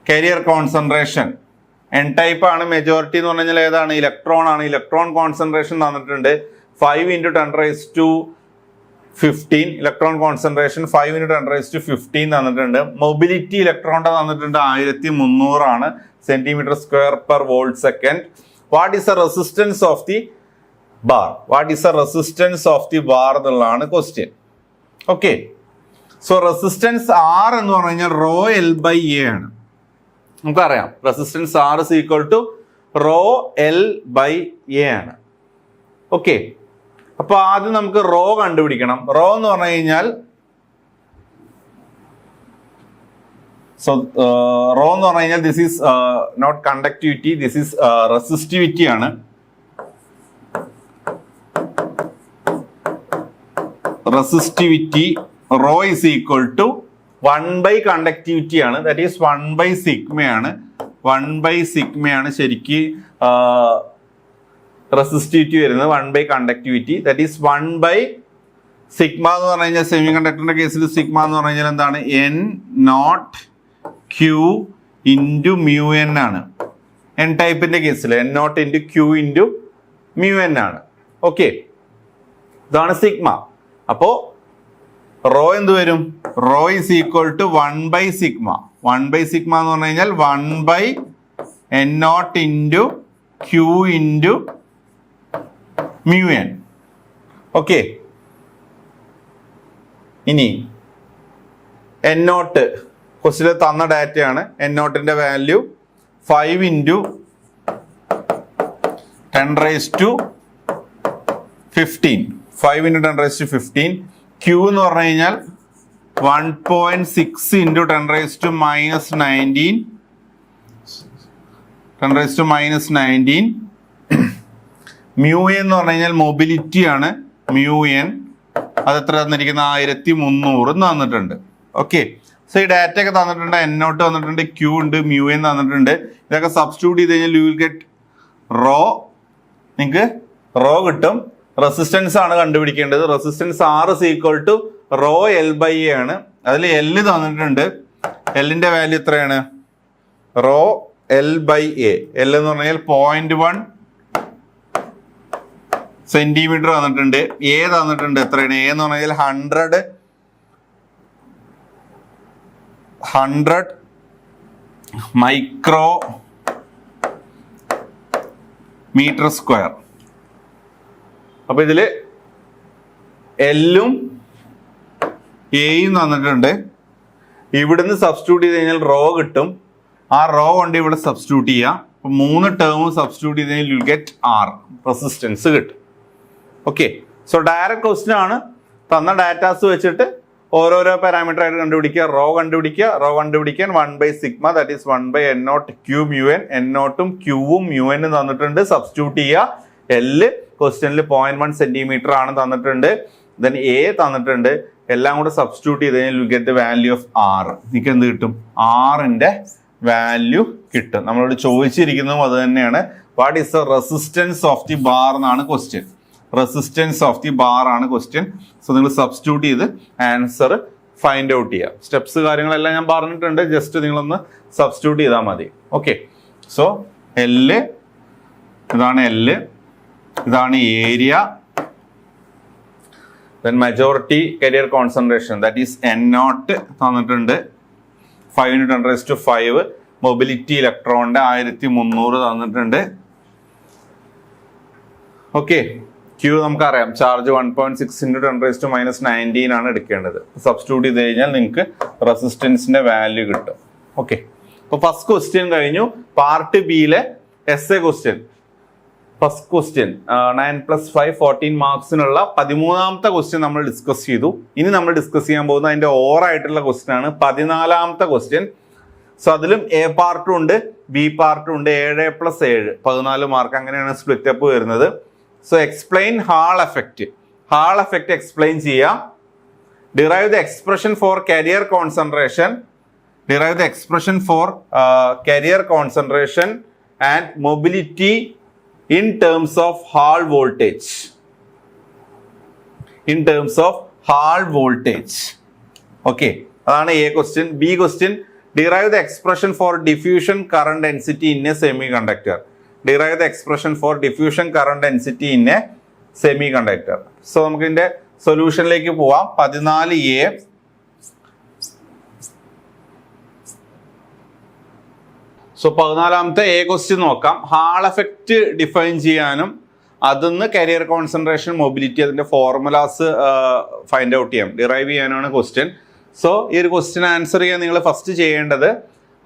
carrier concentration, N type ആണ്. മെജോറിറ്റി എന്ന് പറഞ്ഞു കഴിഞ്ഞാൽ ഏതാണ്? ഇലക്ട്രോൺ ആണ്. ഇലക്ട്രോൺ കോൺസെൻട്രേഷൻ തന്നിട്ടുണ്ട് 5 × 10⁻15. ഇലക്ട്രോൺ കോൺസെൻട്രേഷൻ 5 × 10⁻15 തന്നിട്ടുണ്ട്. മൊബിലിറ്റി ഇലക്ട്രോണിന്റെ തന്നിട്ടുണ്ട് 1300 ആണ് centimetre square per volt second. What is the resistance of the bar? What is the resistance of the bar എന്നുള്ളതാണ് question. Okay, so resistance R എന്ന് പറഞ്ഞു കഴിഞ്ഞാൽ ρL/A ആണ്. നമുക്കറിയാം resistance R is equal to ρL/A ആണ്. Okay, അപ്പൊ ആദ്യം നമുക്ക് റോ കണ്ടുപിടിക്കണം. റോ എന്ന് പറഞ്ഞു കഴിഞ്ഞാൽ റോ എന്ന് പറഞ്ഞു കഴിഞ്ഞാൽ this is not conductivity, this is resistivity ആണ്. Resistivity rho is equal to 1/കണ്ടക്ടിവിറ്റി ആണ്. ദാറ്റ് ഈസ് 1/σ ആണ്. 1/σ ആണ് ശരിക്ക് റെസിസ്റ്റിവിറ്റി വരുന്നത്. 1/കണ്ടക്ടിവിറ്റി ദാറ്റ് ഈസ് 1/σ എന്ന് പറഞ്ഞു കഴിഞ്ഞാൽ സെമി കണ്ടക്ടറിന്റെ കേസിൽ സിഗ്മ എന്ന് പറഞ്ഞു കഴിഞ്ഞാൽ എന്താണ്? N0Q × μN ആണ്. എൻ ടൈപ്പിന്റെ കേസിൽ N0 × Q × μN ആണ്. ഓക്കെ, ഇതാണ് സിഗ്മ. അപ്പോ റോ എന്ത് വരും? Raw is equal to 1/σ. 1/σ എന്ന് പറഞ്ഞു കഴിഞ്ഞാൽ 1/N0 × Q × μN. ഓക്കെ, ഇനി N0 ക്വസ്റ്റില് തന്ന ഡാറ്റയാണ്. N0ന്റെ വാല്യൂ 5 × 10⁻15. 5 × 10⁻15. Q എന്ന് പറഞ്ഞു കഴിഞ്ഞാൽ 1.6 × 10⁻−19. 10⁻−19. μN എന്ന് പറഞ്ഞു കഴിഞ്ഞാൽ മൊബിലിറ്റി ആണ്. μN അത് എത്ര തന്നിരിക്കുന്ന? 1300 തന്നിട്ടുണ്ട്. ഓക്കെ, സോ ഈ ഡാറ്റ ഒക്കെ തന്നിട്ടുണ്ട്. N0 തന്നിട്ടുണ്ട്, Q ഉണ്ട്, μN തന്നിട്ടുണ്ട്. ഇതൊക്കെ സബ്സ്റ്റിറ്റ്യൂട്ട് ചെയ്ത് കഴിഞ്ഞാൽ യു വിൽ ഗെറ്റ് റോ. നിങ്ങൾക്ക് റോ കിട്ടും. റെസിസ്റ്റൻസ് ആണ് കണ്ടുപിടിക്കേണ്ടത്. Resistance R is equal to ρL/A ആണ്. അതിൽ L തന്നിട്ടുണ്ട്. എല്ലിന്റെ വാല്യൂ എത്രയാണ്? ρL/A. L എന്ന് പറഞ്ഞാൽ 0.1 സെന്റിമീറ്റർ തന്നിട്ടുണ്ട്. A തന്നിട്ടുണ്ട് എത്രയാണ്? A എന്ന് പറഞ്ഞാൽ 100 മൈക്രോമീറ്റർ സ്ക്വയർ. അപ്പൊ ഇതില് എല്ലും എയും തന്നിട്ടുണ്ട്. ഇവിടുന്ന് സബ്സ്റ്റിറ്റ്യൂട്ട് ചെയ്ത് കഴിഞ്ഞാൽ റോ കിട്ടും. ആ റോ കൊണ്ട് ഇവിടെ സബ്സ്റ്റിറ്റ്യൂട്ട് ചെയ്യാം. അപ്പൊ 3 ടേമും സബ്സ്റ്റിറ്റ്യൂട്ട് ചെയ്ത് കഴിഞ്ഞാൽ യു ഗെറ്റ് R, റെസിസ്റ്റൻസ് കിട്ടും. ഓക്കെ, സോ ഡയറക്റ്റ് ക്വസ്റ്റ്യൻ ആണ്. തന്ന ഡാറ്റാസ് വെച്ചിട്ട് ഓരോരോ പാരാമീറ്റർ ആയിട്ട് കണ്ടുപിടിക്കുക. റോ കണ്ടുപിടിക്കുക. റോ കണ്ടുപിടിക്കാൻ 1/σ that is 1/N0 Q μN. N0ഉം Qവും μN തന്നിട്ടുണ്ട്. സബ്സ്റ്റിറ്റ്യൂട്ട് ചെയ്യുക. L ക്വസ്റ്റ്യനിൽ 0.1 സെന്റിമീറ്റർ ആണ് തന്നിട്ടുണ്ട്. ദെൻ A തന്നിട്ടുണ്ട്. എല്ലാം കൂടെ സബ്സ്റ്റിറ്റ്യൂട്ട് ചെയ്ത് കഴിഞ്ഞാൽ you get the value of R. നിങ്ങൾക്ക് എന്ത് കിട്ടും? R-ന്റെ വാല്യൂ കിട്ടും. നമ്മളോട് ചോദിച്ചിരിക്കുന്നതും അത് തന്നെയാണ്. What is the resistance of the bar എന്നാണ് question. Resistance of the bar ആണ് ക്വസ്റ്റ്യൻ. സോ നിങ്ങൾ സബ്സ്റ്റിറ്റ്യൂട്ട് ചെയ്ത് ആൻസർ ഫൈൻഡ് ഔട്ട് ചെയ്യുക. സ്റ്റെപ്സ് കാര്യങ്ങളെല്ലാം ഞാൻ പറഞ്ഞിട്ടുണ്ട്. ജസ്റ്റ് നിങ്ങളൊന്ന് സബ്സ്റ്റിറ്റ്യൂട്ട് ചെയ്താൽ മതി. ഓക്കെ, സോ L ഇതാണ്. L ഇതാണ് area. Then majority carrier concentration that is N0 തന്നിട്ടുണ്ട് 5 × 10⁻5. മൊബിലിറ്റി ഇലക്ട്രോണിന്റെ 1300 തന്നിട്ടുണ്ട്. ഓക്കെ, Q നമുക്കറിയാം ചാർജ് 1.6 × 10⁻19 ആണ് എടുക്കേണ്ടത്. സബ്സ്റ്റിറ്റ്യൂട്ട് ചെയ്ത് കഴിഞ്ഞാൽ നിങ്ങൾക്ക് റെസിസ്റ്റൻസിന്റെ വാല്യൂ കിട്ടും. ഓക്കെ, അപ്പൊ ഫസ്റ്റ് ക്വസ്റ്റ്യൻ കഴിഞ്ഞു. പാർട്ട് ബിയിലെ എസ്എ ക്വസ്റ്റ്യൻ. ഫസ്റ്റ് ക്വസ്റ്റ്യൻ 9+5 14 മാർക്സിനുള്ള 13ാമത്തെ ക്വസ്റ്റ്യൻ നമ്മൾ ഡിസ്കസ് ചെയ്തു. ഇനി നമ്മൾ ഡിസ്കസ് ചെയ്യാൻ പോകുന്നത് അതിന്റെ ഓവറായിട്ടുള്ള ക്വസ്റ്റ്യൻ ആണ്. 14ാമത്തെ ക്വസ്റ്റ്യൻ. സോ അതിലും എ പാർട്ടും ഉണ്ട്, ബി പാർട്ടും ഉണ്ട്. 7+7 14 മാർക്ക്, അങ്ങനെയാണ് സ്പ്ലിറ്റ് അപ്പ് വരുന്നത്. So explain Hall effect. Hall effect explain ചെയ്യാം. Derive the expression for carrier concentration. Derive the expression for carrier concentration and mobility in terms of Hall voltage. In terms of Hall voltage. Okay, അതാണ് A question. B question, derive the expression for diffusion current density in a semiconductor. Derive the expression for diffusion current density in a semiconductor. So നമുക്ക് ഇതിന്റെ സൊല്യൂഷനിലേക്ക് പോവാം. 14A. So 14ാമത്തെ A question നോക്കാം. Hall effect define ചെയ്യാനും അതിന്ന് career concentration mobility അതിന്റെ formulas find out ചെയ്യാം, derive ചെയ്യാനാണ് question. So ഈ ഒരു ക്വസ്റ്റ്യൻ ആൻസർ ചെയ്യാൻ നിങ്ങൾ ഫസ്റ്റ് ചെയ്യേണ്ടത്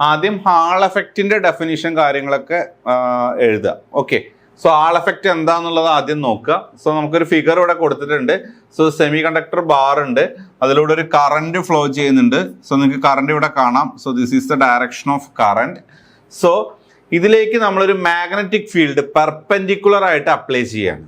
ആദ്യം ഹാൾ എഫക്റ്റിന്റെ ഡെഫിനിഷൻ കാര്യങ്ങളൊക്കെ എഴുതുക. ഓക്കെ, സോ ഹാൾ എഫക്റ്റ് എന്താന്നുള്ളത് ആദ്യം നോക്കുക. സോ നമുക്കൊരു ഫിഗർ ഇവിടെ കൊടുത്തിട്ടുണ്ട്. സോ സെമി കണ്ടക്ടർ ബാർ ഉണ്ട്, അതിലൂടെ ഒരു കറന്റ് ഫ്ലോ ചെയ്യുന്നുണ്ട്. സോ നിങ്ങൾക്ക് കറന്റ് ഇവിടെ കാണാം. So this is the direction of current. So ഇതിലേക്ക് നമ്മളൊരു മാഗ്നറ്റിക് ഫീൽഡ് പെർപെൻഡിക്കുലർ ആയിട്ട് അപ്ലൈ ചെയ്യാണ്.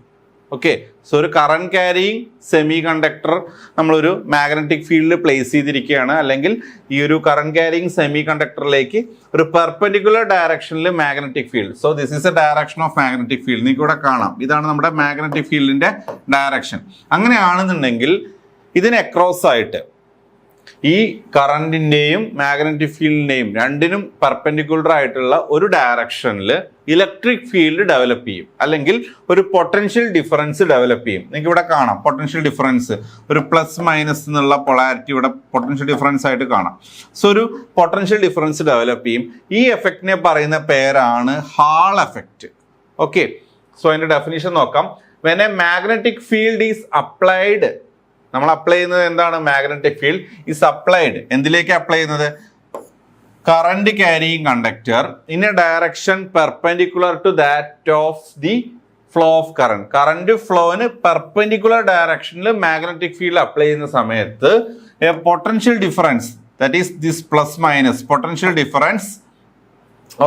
ഓക്കെ, സോ ഒരു കറന്റ് ക്യാരിയിങ് സെമി കണ്ടക്ടർ നമ്മളൊരു മാഗ്നറ്റിക് ഫീൽഡ് പ്ലേസ് ചെയ്തിരിക്കുകയാണ്, അല്ലെങ്കിൽ ഈ ഒരു കറന്റ് ക്യാരിയിങ് സെമി കണ്ടക്ടറിലേക്ക് ഒരു പെർപെൻഡിക്കുലർ ഡയറക്ഷനിൽ magnetic field. So this is A direction of magnetic field. നിങ്ങൾക്ക് ഇവിടെ കാണാം, ഇതാണ് നമ്മുടെ മാഗ്നറ്റിക് ഫീൽഡിന്റെ ഡയറക്ഷൻ. അങ്ങനെയാണെന്നുണ്ടെങ്കിൽ ഇതിന് അക്രോസ് ആയിട്ട് ഈ കറന്റിന്റെയും മാഗ്നറ്റിക് ഫീൽഡിന്റെയും രണ്ടിനും പെർപെൻഡിക്കുലർ ആയിട്ടുള്ള ഒരു ഡയറക്ഷനിൽ ഇലക്ട്രിക് ഫീൽഡ് ഡെവലപ്പ് ചെയ്യും, അല്ലെങ്കിൽ ഒരു പൊട്ടൻഷ്യൽ ഡിഫറൻസ് ഡെവലപ്പ് ചെയ്യും. നിങ്ങൾക്ക് ഇവിടെ കാണാം പൊട്ടൻഷ്യൽ ഡിഫറൻസ്, ഒരു പ്ലസ് മൈനസ് എന്നുള്ള പൊളാരിറ്റി ഇവിടെ പൊട്ടൻഷ്യൽ ഡിഫറൻസ് ആയിട്ട് കാണാം. സോ ഒരു പൊട്ടൻഷ്യൽ ഡിഫറൻസ് ഡെവലപ്പ് ചെയ്യും. ഈ എഫക്റ്റിനെ പറയുന്ന പേരാണ് ഹാൾ എഫക്റ്റ്. ഓക്കെ, സോ അതിന്റെ ഡെഫിനിഷൻ നോക്കാം. When a magnetic field is applied, നമ്മൾ അപ്ലൈ ചെയ്യുന്നത് എന്താണ്? Magnetic field is applied. എന്തിലേക്ക് അപ്ലൈ ചെയ്യുന്നത്? Current carrying conductor in a direction perpendicular to that of the flow of current. Current ഫ്ലോന് perpendicular ഡയറക്ഷനിൽ magnetic field apply ചെയ്യുന്ന സമയത്ത് a potential difference, that is this plus minus potential difference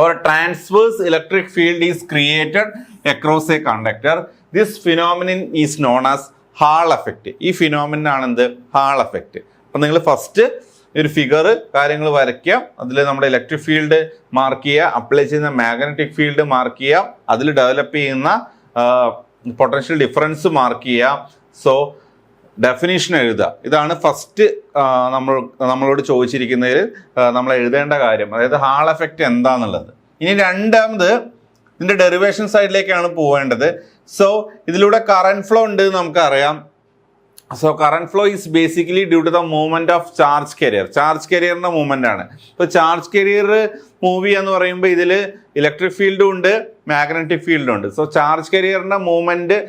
or transverse electric field is created across a conductor. This phenomenon is known as hall effect. ഈ phenomenon ആണ് എന്ത്? Hall effect. അപ്പം നിങ്ങൾ first ഒരു figure കാര്യങ്ങൾ വരയ്ക്കുക, അതിൽ നമ്മുടെ ഇലക്ട്രിക് ഫീൽഡ് മാർക്ക് ചെയ്യുക, അപ്ലൈ ചെയ്യുന്ന മാഗ്നറ്റിക് ഫീൽഡ് മാർക്ക് ചെയ്യുക, അതിൽ ഡെവലപ്പ് ചെയ്യുന്ന പൊട്ടൻഷ്യൽ ഡിഫറൻസ് മാർക്ക് ചെയ്യുക. സോ ഡെഫിനിഷൻ എഴുതുക. ഇതാണ് ഫസ്റ്റ് നമ്മളോട് ചോദിച്ചിരിക്കുന്നതിൽ നമ്മൾ എഴുതേണ്ട കാര്യം, അതായത് ഹാൾ എഫക്റ്റ് എന്താന്നുള്ളത്. ഇനി രണ്ടാമത് ഇതിന്റെ ഡെറിവേഷൻ സൈഡിലേക്കാണ് പോവേണ്ടത്. സോ ഇതിലൂടെ കറന്റ് ഫ്ലോ ഉണ്ട് നമുക്കറിയാം. So current flow is basically due to the movement of charge carrier. Charge കാരിയറിന്റെ മൂവ്മെന്റ് ആണ്. ഇപ്പോൾ ചാർജ് കാരിയർ മൂവ് ചെയ്യാന്ന് പറയുമ്പോൾ ഇതിൽ ഇലക്ട്രിക് ഫീൽഡും ഉണ്ട് മാഗ്നറ്റിക് ഫീൽഡും ഉണ്ട്. സോ ചാർജ് കാരിയറിന്റെ മൂവ്മെന്റ്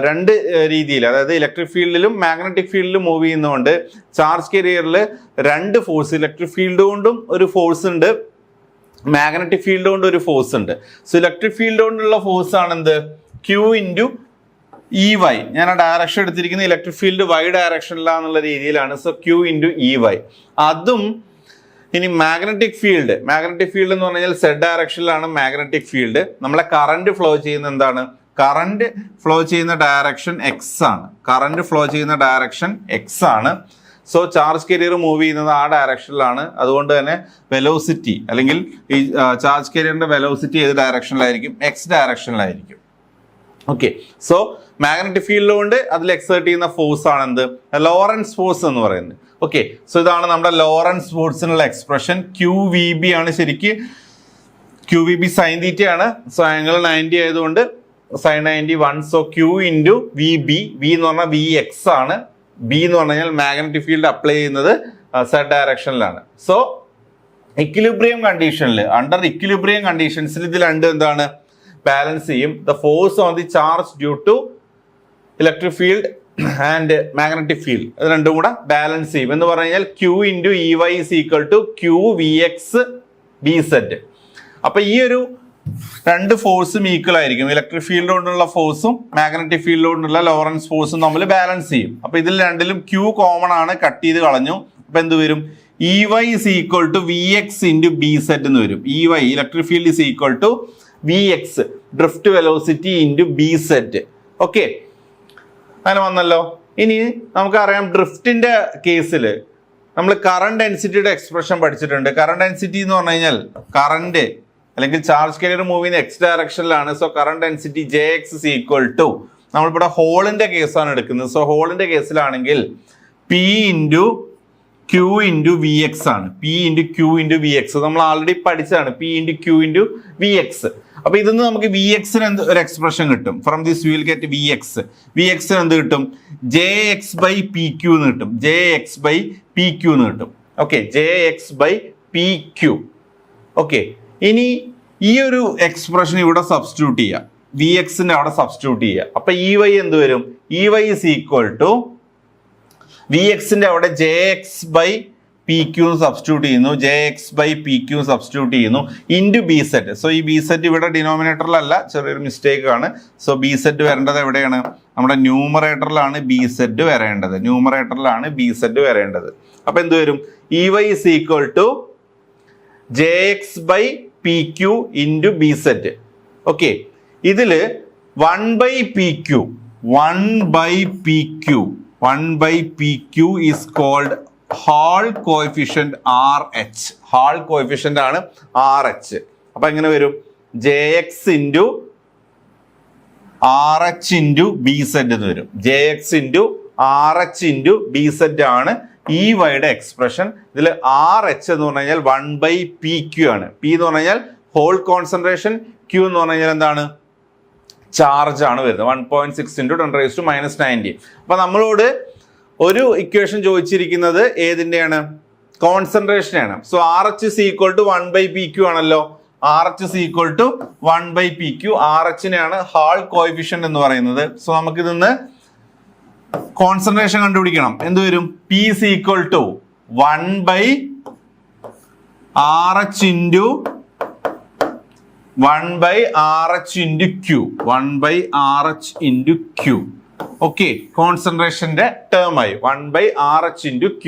രണ്ട് രീതിയിൽ, അതായത് ഇലക്ട്രിക് ഫീൽഡിലും മാഗ്നറ്റിക് ഫീൽഡിലും മൂവ് ചെയ്യുന്നതുകൊണ്ട് ചാർജ് കാരിയറിൽ രണ്ട് ഫോഴ്സ്, ഇലക്ട്രിക് ഫീൽഡ് കൊണ്ടും ഒരു ഫോഴ്സ് ഉണ്ട്, മാഗ്നറ്റിക് ഫീൽഡ് കൊണ്ട് ഒരു ഫോഴ്സ് ഉണ്ട്. സോ ഇലക്ട്രിക് ഫീൽഡ് കൊണ്ടുള്ള ഫോഴ്സ് ആണ് എന്ത്? Q into EY. ഞാൻ ആ ഡയറക്ഷൻ എടുത്തിരിക്കുന്ന ഇലക്ട്രിക് ഫീൽഡ് Y ഡയറക്ഷനിലാന്നുള്ള രീതിയിലാണ്. So Q into EY. അതും ഇനി മാഗ്നറ്റിക് ഫീൽഡ് എന്ന് പറഞ്ഞാൽ Z ഡയറക്ഷനിലാണ് മാഗ്നറ്റിക് ഫീൽഡ്. നമ്മളെ കറന്റ് ഫ്ലോ ചെയ്യുന്ന എന്താണ്? കറന്റ് ഫ്ലോ ചെയ്യുന്ന ഡയറക്ഷൻ X ആണ്. കറന്റ് ഫ്ലോ ചെയ്യുന്ന ഡയറക്ഷൻ X ആണ്. സോ ചാർജ് കാരിയർ മൂവ് ചെയ്യുന്നത് ആ ഡയറക്ഷനിലാണ്. അതുകൊണ്ട് തന്നെ വെലോസിറ്റി, അല്ലെങ്കിൽ ഈ ചാർജ് കാരിയറിന്റെ വെലോസിറ്റി ഏത് ഡയറക്ഷനിലായിരിക്കും? X ഡയറക്ഷനിലായിരിക്കും. ഓക്കെ, സോ മാഗ്നറ്റിക് ഫീൽഡ് കൊണ്ട് അതിൽ എക്സേർട്ട് ചെയ്യുന്ന ഫോഴ്സ് ആണ് എന്ത്? ലോറൻസ് ഫോഴ്സ് എന്ന് പറയുന്നത്. ഓക്കെ, സോ ഇതാണ് നമ്മുടെ ലോറൻസ് ഫോഴ്സിനുള്ള എക്സ്പ്രഷൻ. QVB ആണ് ശരിക്ക്. QVB സൈൻ തീറ്റ ആണ്. സോ ആംഗിൾ 90 ആയതുകൊണ്ട് sine 91. So Q into VB. V എന്ന് പറഞ്ഞാൽ VX ആണ്. B എന്ന് പറഞ്ഞാൽ മാഗ്നറ്റിക് ഫീൽഡ് അപ്ലൈ ചെയ്യുന്നത് Z ഡയറക്ഷനിലാണ്. സോ ഇക്വിലിബ്രിയം കണ്ടീഷനിൽ, അണ്ടർ ഇക്വിലിബ്രിയം കണ്ടീഷൻസിൽ ഇത് രണ്ടും എന്താണ്? ബാലൻസ് ചെയ്യും. The force on the charge due to electric field and magnetic field, ഇത് രണ്ടും കൂടെ ബാലൻസ് ചെയ്യും. എന്ന് പറഞ്ഞു കഴിഞ്ഞാൽ Q into EY is equal to QVX BZ. അപ്പൊ ഈ ഒരു രണ്ട് ഫോഴ്സും ഈക്വൽ ആയിരിക്കും. ഇലക്ട്രിക് ഫീൽഡ് കൊണ്ടുള്ള ഫോഴ്സും മാഗ്നറ്റിക് ഫീൽഡ് കൊണ്ടുള്ള ലോറൻസ് ഫോഴ്സും നമ്മൾ ബാലൻസ് ചെയ്യും. അപ്പൊ ഇതിൽ രണ്ടിലും Q കോമൺ ആണ്, കട്ട് ചെയ്ത് കളഞ്ഞു. അപ്പൊ എന്ത് വരും? EY is equal to VX into BZ എന്ന് വരും. EY electric field is equal to VX drift velocity into BZ. Okay, അങ്ങനെ വന്നല്ലോ. ഇനി നമുക്കറിയാം ഡ്രിഫ്റ്റിന്റെ കേസിൽ നമ്മൾ കറണ്ട് ഡെൻസിറ്റിയുടെ എക്സ്പ്രഷൻ പഠിച്ചിട്ടുണ്ട്. കറണ്ട് ഡെൻസിറ്റി എന്ന് പറഞ്ഞു കഴിഞ്ഞാൽ കറണ്ട് അല്ലെങ്കിൽ ചാർജ് കാരിയർ മൂവ് ചെയ്യുന്ന എക്സ് ഡയറക്ഷനിലാണ്. So current density J X is equal to, നമ്മളിവിടെ ഹോളിന്റെ കേസാണ് എടുക്കുന്നത്. സോ ഹോളിന്റെ കേസിലാണെങ്കിൽ P into Q into V X ആണ്. P into Q into V X നമ്മൾ ആൾറെഡി പഠിച്ചതാണ്. P into Q into V X. അപ്പൊ ഇതിന്ന് നമുക്ക് വി എക്സിന് എന്ത് ഒരു എക്സ്പ്രഷൻ കിട്ടും? From this will get V X. V എക്സിന് എന്ത് കിട്ടും? J X by P Q എന്ന് കിട്ടും. J X by P Q എന്ന് കിട്ടും. Okay, J X by P Q. Okay, ഇനി ഈ ഒരു എക്സ്പ്രഷൻ ഇവിടെ സബ്സ്റ്റിറ്റ്യൂട്ട് ചെയ്യാം. വി എക്സിന്റെ അവിടെ സബ്സ്റ്റിറ്റ്യൂട്ട് ചെയ്യുക. അപ്പൊ ഇ വൈ എന്ത് വരും? E Y is equal to V എക്സിന്റെ അവിടെ J X by P Q substitute ചെയ്യുന്നു, J X by P Q substitute ചെയ്യുന്നു ഇൻറ്റു ബി സെറ്റ്. സോ ഈ ബി സെറ്റ് ഇവിടെ ഡിനോമിനേറ്ററിലല്ല, ചെറിയൊരു മിസ്റ്റേക്ക് ആണ്. സോ ബി സെറ്റ് വരേണ്ടത് എവിടെയാണ്? നമ്മുടെ ന്യൂമറേറ്ററിലാണ് ബി സെറ്റ് വരേണ്ടത്. ന്യൂമറേറ്ററിലാണ് ബി സെറ്റ് വരേണ്ടത്. അപ്പൊ എന്ത് വരും? E Y is equal to J X by P Q into B zed. Okay, ഇതില് 1/PQ is called Hall coefficient RH. Hall coefficient ആണ് RH. അപ്പൊ എങ്ങനെ വരും? JX into RH into B set എന്ന് വരും. JX into RH into B set ആണ് ഈ വൈയുടെ എക്സ്പ്രഷൻ. ഇതിൽ RH എന്ന് പറഞ്ഞു കഴിഞ്ഞാൽ 1/PQ ആണ്. P എന്ന് പറഞ്ഞു കഴിഞ്ഞാൽ ഹോൾ കോൺസെൻട്രേഷൻ, Q എന്ന് പറഞ്ഞു കഴിഞ്ഞാൽ എന്താണ്? ചാർജ് ആണ് വരുന്നത്. 1.6 × 10⁻90. അപ്പൊ നമ്മളോട് ഒരു ഇക്വേഷൻ ചോദിച്ചിരിക്കുന്നത് ഏതിന്റെയാണ്? കോൺസെൻട്രേഷനാണ്. So RH is equal to 1/PQ ആണല്ലോ. RH is equal to 1/PQ. RH-നെയാണ് ഹാൾ കോഎഫിഷ്യന്റ് എന്ന് പറയുന്നത്. സോ നമുക്ക് ഇതിന്ന് കോൺസെൻട്രേഷൻ കണ്ടുപിടിക്കണം. എന്ത് വരും? P is equal to 1/RH into 1/RH into Q. 1/RH into Q. Okay, കോൺസെൻട്രേഷന്റെ ടേം ആയി 1/RH ഇൻറ്റു Q.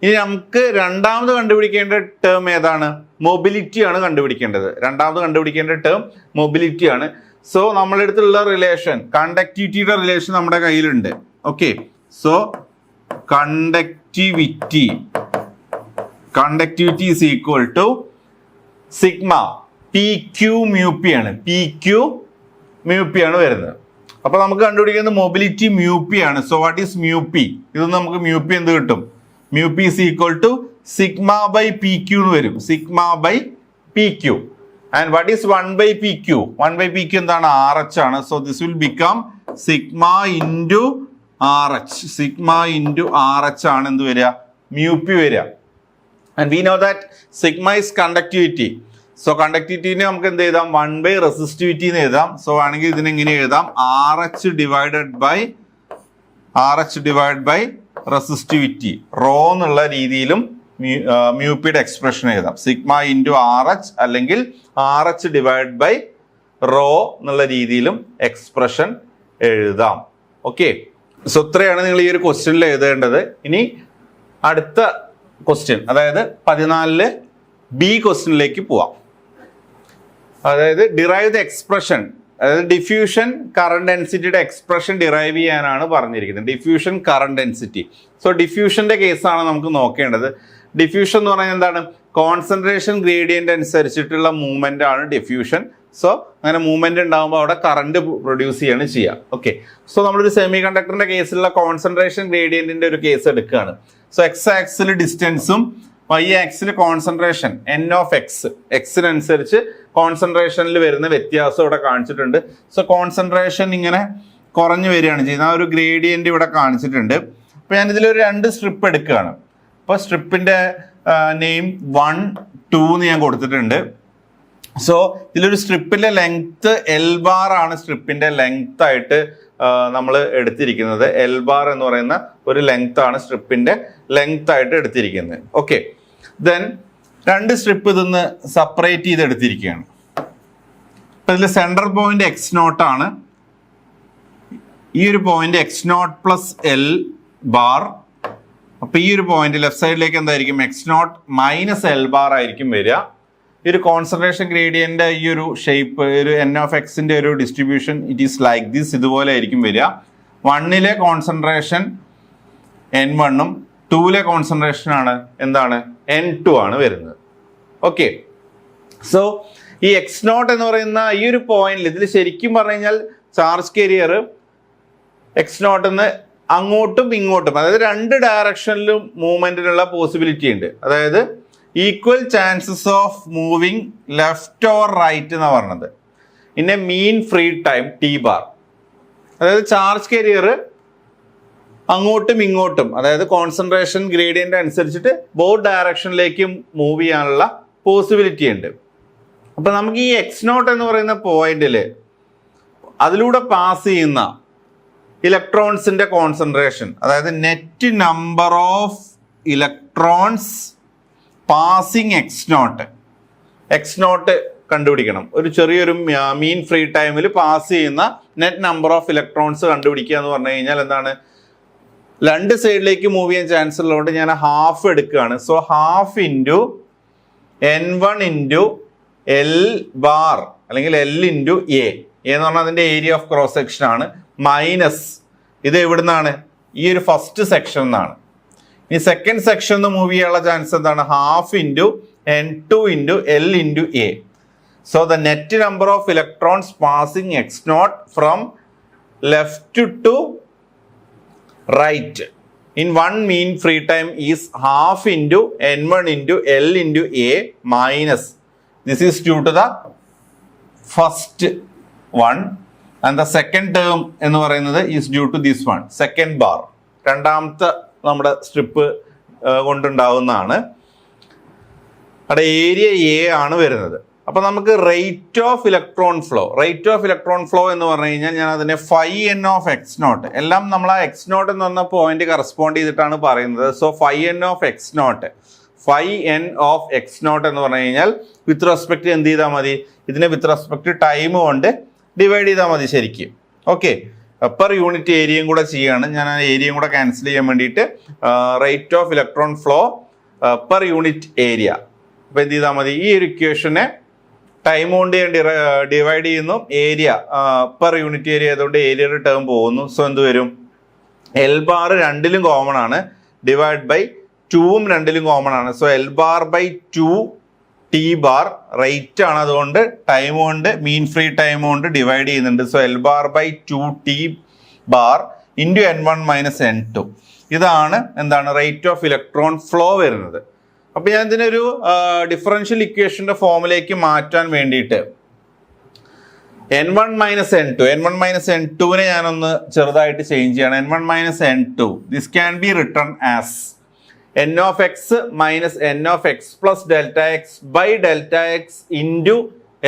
ഇനി നമുക്ക് രണ്ടാമത് കണ്ടുപിടിക്കേണ്ട ടേം ഏതാണ്? മൊബിലിറ്റി ആണ് കണ്ടുപിടിക്കേണ്ടത്. രണ്ടാമത് കണ്ടുപിടിക്കേണ്ട ടേം മൊബിലിറ്റി ആണ്. സോ നമ്മുടെ അടുത്തുള്ള റിലേഷൻ, കണ്ടക്ടിവിറ്റിയുടെ റിലേഷൻ നമ്മുടെ കയ്യിലുണ്ട്. Okay, so conductivity is equal to sigma P Q mu P ആണ്. പി ക്യൂ മ്യൂ പി ആണ് വരുന്നത്. അപ്പൊ നമുക്ക് കണ്ടുപിടിക്കുന്നത് മൊബിലിറ്റി മ്യൂ പി ആണ്. So what is mu P? ഇത് നമുക്ക് മ്യൂ പി എന്ത് കിട്ടും? Mu P is equal to sigma by P Q എന്ന് വരും. Sigma by P Q. And what is 1/PQ? 1/PQ എന്താണ്? RH ആണ്. So this will become sigma into RH. Sigma into RH ആണ് എന്ത് വരിക? Mu P വരിക. And we know that sigma is conductivity. So കണ്ടക്ടിവിറ്റിനെ നമുക്ക് എന്ത് എഴുതാം? 1/റെസിസ്റ്റിവിറ്റി എന്ന് എഴുതാം. സോ ആണെങ്കിൽ ഇതിനെങ്ങനെ എഴുതാം? RH divided by resistivity, rho എന്നുള്ള രീതിയിലും മ്യൂപ്പിയുടെ എക്സ്പ്രഷൻ എഴുതാം. സിഗ്മ ഇൻറ്റു RH അല്ലെങ്കിൽ RH ഡിവൈഡ് ബൈ റോ എന്നുള്ള രീതിയിലും എക്സ്പ്രഷൻ എഴുതാം. ഓക്കെ, സോ ഇത്രയാണ് നിങ്ങൾ ഈ ഒരു ക്വസ്റ്റ്യനിൽ എഴുതേണ്ടത്. ഇനി അടുത്ത ക്വസ്റ്റ്യൻ, അതായത് 14 ബി ക്വസ്റ്റ്യനിലേക്ക് പോവാം. അതായത് ഡിറൈവ് ദ എക്സ്പ്രഷൻ, അതായത് ഡിഫ്യൂഷൻ കറണ്ട് ഡെൻസിറ്റിയുടെ എക്സ്പ്രഷൻ ഡിറൈവ് ചെയ്യാനാണ് പറഞ്ഞിരിക്കുന്നത്. Diffusion current density. സോ ഡിഫ്യൂഷന്റെ കേസാണ് നമുക്ക് നോക്കേണ്ടത്. ഡിഫ്യൂഷൻ എന്ന് പറഞ്ഞാൽ എന്താണ്? കോൺസെൻട്രേഷൻ ഗ്രേഡിയന്റ് അനുസരിച്ചിട്ടുള്ള മൂവ്മെന്റ് ആണ് ഡിഫ്യൂഷൻ. സോ അങ്ങനെ മൂവ്മെന്റ് ഉണ്ടാകുമ്പോൾ അവിടെ കറണ്ട് പ്രൊഡ്യൂസ് ചെയ്യാണ് ചെയ്യുക. ഓക്കെ, സോ നമ്മളൊരു സെമി കണ്ടക്ടറിന്റെ കേസിലുള്ള കോൺസെൻട്രേഷൻ ഗ്രേഡിയന്റിന്റെ ഒരു കേസ് എടുക്കുകയാണ്. സോ എക്സ് ആക്സിൽ ഡിസ്റ്റൻസും y ആക്സിൽ കോൺസെൻട്രേഷൻ n ഓഫ് എക്സ്, എക്സിനനുസരിച്ച് കോൺസെൻട്രേഷനിൽ വരുന്ന വ്യത്യാസം ഇവിടെ കാണിച്ചിട്ടുണ്ട്. സോ കോൺസെൻട്രേഷൻ ഇങ്ങനെ കുറഞ്ഞു വരികയാണ് ചെയ്യുന്നത്. ആ ഒരു ഗ്രേഡിയന്റ് ഇവിടെ കാണിച്ചിട്ടുണ്ട്. അപ്പോൾ ഞാൻ ഇതിലൊരു 2 സ്ട്രിപ്പ് എടുക്കുകയാണ്. അപ്പോൾ സ്ട്രിപ്പിന്റെ നെയിം 1, 2 എന്ന് ഞാൻ കൊടുത്തിട്ടുണ്ട്. സോ ഇതിലൊരു സ്ട്രിപ്പിന്റെ ലെങ്ത് L ബാർ ആണ്. സ്ട്രിപ്പിന്റെ ലെങ്ത് ആയിട്ട് നമ്മൾ എടുത്തിരിക്കുന്നത് L ബാർ എന്ന് പറയുന്ന ഒരു ലെങ്ത് ആണ് സ്ട്രിപ്പിന്റെ ലെങ്ത് ആയിട്ട് എടുത്തിരിക്കുന്നത്. ഓക്കെ, ദെൻ 2 സ്ട്രിപ്പ് ഇതൊന്ന് സെപ്പറേറ്റ് ചെയ്ത് എടുത്തിരിക്കുകയാണ്. അപ്പൊ ഇതിൽ സെൻട്രൽ പോയിന്റ് x0 ആണ്. ഈ ഒരു point x0 plus L bar. അപ്പൊ ഈ ഒരു പോയിന്റ് ലെഫ്റ്റ് സൈഡിലേക്ക് എന്തായിരിക്കും? x0 മൈനസ് L ബാർ ആയിരിക്കും വരിക. ഈ ഒരു കോൺസെൻട്രേഷൻ ഗ്രേഡിയന്റ് ഈ ഒരു ഷേപ്പ്, ഒരു n ഓഫ് എക്സിന്റെ ഒരു distribution it is like this. ഇതുപോലെ ആയിരിക്കും വരിക. 1ലെ കോൺസെൻട്രേഷൻ n1ഉം 2ലെ കോൺസെൻട്രേഷൻ ആണ് എന്താണ്? n2 ആണ് വരുന്നത്. ഓക്കെ, സോ ഈ എക്സ് നോട്ട് എന്ന് പറയുന്ന ഈ ഒരു പോയിന്റിൽ ഇതിൽ ശരിക്കും പറഞ്ഞു കഴിഞ്ഞാൽ ചാർജ് കാരിയർ എക്സ് നോട്ടിന്ന് അങ്ങോട്ടും ഇങ്ങോട്ടും, അതായത് രണ്ട് ഡയറക്ഷനിലും മൂവ്മെന്റിനുള്ള പോസിബിലിറ്റി ഉണ്ട്. അതായത് equal chances of moving left or right എന്നാണ് പറഞ്ഞത് in a mean free time T bar. അതായത് ചാർജ് കാരിയർ അങ്ങോട്ടും ഇങ്ങോട്ടും, അതായത് കോൺസെൻട്രേഷൻ ഗ്രേഡിയന്റ് അനുസരിച്ചിട്ട് ബോത്ത് ഡയറക്ഷനിലേക്കും മൂവ് ചെയ്യാനുള്ള പോസിബിലിറ്റി ഉണ്ട്. അപ്പൊ നമുക്ക് ഈ എക്സ് നോട്ട് എന്ന് പറയുന്ന പോയിന്റിൽ അതിലൂടെ പാസ് ചെയ്യുന്ന ഇലക്ട്രോൺസിന്റെ കോൺസെൻട്രേഷൻ, അതായത് net number of electrons passing X naught കണ്ടുപിടിക്കണം. ഒരു ചെറിയൊരു മീൻ ഫ്രീ ടൈമിൽ പാസ് ചെയ്യുന്ന നെറ്റ് നമ്പർ ഓഫ് ഇലക്ട്രോൺസ് കണ്ടുപിടിക്കുക എന്ന് പറഞ്ഞു കഴിഞ്ഞാൽ എന്താണ്, രണ്ട് സൈഡിലേക്ക് മൂവ് ചെയ്യാൻ ചാൻസ് ഉള്ളതുകൊണ്ട് ഞാൻ ഹാഫ് എടുക്കുകയാണ്. സോ ഹാഫ് ഇൻറ്റു N1 ഇൻറ്റു എൽ ബാർ അല്ലെങ്കിൽ എൽ ഇൻറ്റു എ എന്ന് പറഞ്ഞാൽ അതിൻ്റെ ഏരിയ ഓഫ് ക്രോസ് സെക്ഷൻ ആണ്, മൈനസ് ഇത് എവിടുന്നാണ്, ഈ ഒരു ഫസ്റ്റ് സെക്ഷൻ എന്നാണ്. ഈ സെക്കൻഡ് സെക്ഷൻ മൂവ് ചെയ്യാനുള്ള ചാൻസ് എന്താണ്, half into N2 into L into A. So the net number of electrons passing X naught from left to right in one mean free time is half into N1 into L into A minus. This is due to the first one, and the second term എന്ന് പറയുന്നത് is due to this one, second bar. രണ്ടാമത്തെ നമ്മുടെ strip കൊണ്ടുണ്ടാവുന്നതാണ്. അവിടെ area A ആണ് വരുന്നത്. അപ്പൊ നമുക്ക് rate of electron flow എന്ന് പറഞ്ഞു കഴിഞ്ഞാൽ ഞാൻ അതിനെ phi N of X naught, എല്ലാം നമ്മൾ ആ എക്സ് നോട്ട് എന്ന് പറഞ്ഞ പോയിന്റ് കറസ്പോണ്ട് ചെയ്തിട്ടാണ് പറയുന്നത്. So phi N of X naught എന്ന് പറഞ്ഞു കഴിഞ്ഞാൽ വിത്ത് റെസ്പെക്ട് എന്ത് ചെയ്താൽ മതി, ഇതിനെ വിത്ത് റെസ്പെക്ട് ടൈം കൊണ്ട് ഡിവൈഡ് ചെയ്താൽ മതി ശരിക്കും. ഓക്കെ, പെർ യൂണിറ്റ് ഏരിയയും കൂടെ ചെയ്യാണ് ഞാൻ, ആ ഏരിയയും കൂടെ ക്യാൻസൽ ചെയ്യാൻ വേണ്ടിയിട്ട് rate of electron flow per unit area. അപ്പൊ എന്ത് ചെയ്താൽ മതി, ഈ ഒരു ഇക്വേഷനെ ടൈം കൊണ്ട് ഞാൻ ഡിവൈഡ് ചെയ്യുന്നു, ഏരിയ പെർ യൂണിറ്റ് ഏരിയ ആയതുകൊണ്ട് ഏരിയയുടെ ടേം പോകുന്നു. സോ എന്ത് വരും, എൽ ബാർ രണ്ടിലും കോമൺ ആണ്, ഡിവൈഡ് ബൈ 2ഉം രണ്ടിലും കോമൺ ആണ്. So L bar by 2 T bar rate ആണ്, അതുകൊണ്ട് ടൈം കൊണ്ട് മീൻ ഫ്രീ ടൈം കൊണ്ട് ഡിവൈഡ് ചെയ്യുന്നുണ്ട്. So L bar by 2 T bar into N1 minus N2. ഇതാണ് എന്താണ് റേറ്റ് ഓഫ് ഇലക്ട്രോൺ ഫ്ലോ വരുന്നത്. അപ്പൊ ഞാൻ ഇതിനൊരു ഡിഫറൻഷ്യൽ ഇക്വേഷന്റെ ഫോമിലേക്ക് മാറ്റാൻ വേണ്ടിയിട്ട് N1 മൈനസ് N2നെ ഞാനൊന്ന് ചെറുതായിട്ട് ചേഞ്ച് ചെയ്യണം. N1 minus N2 this can be written as N of X minus N of X plus delta X by delta X into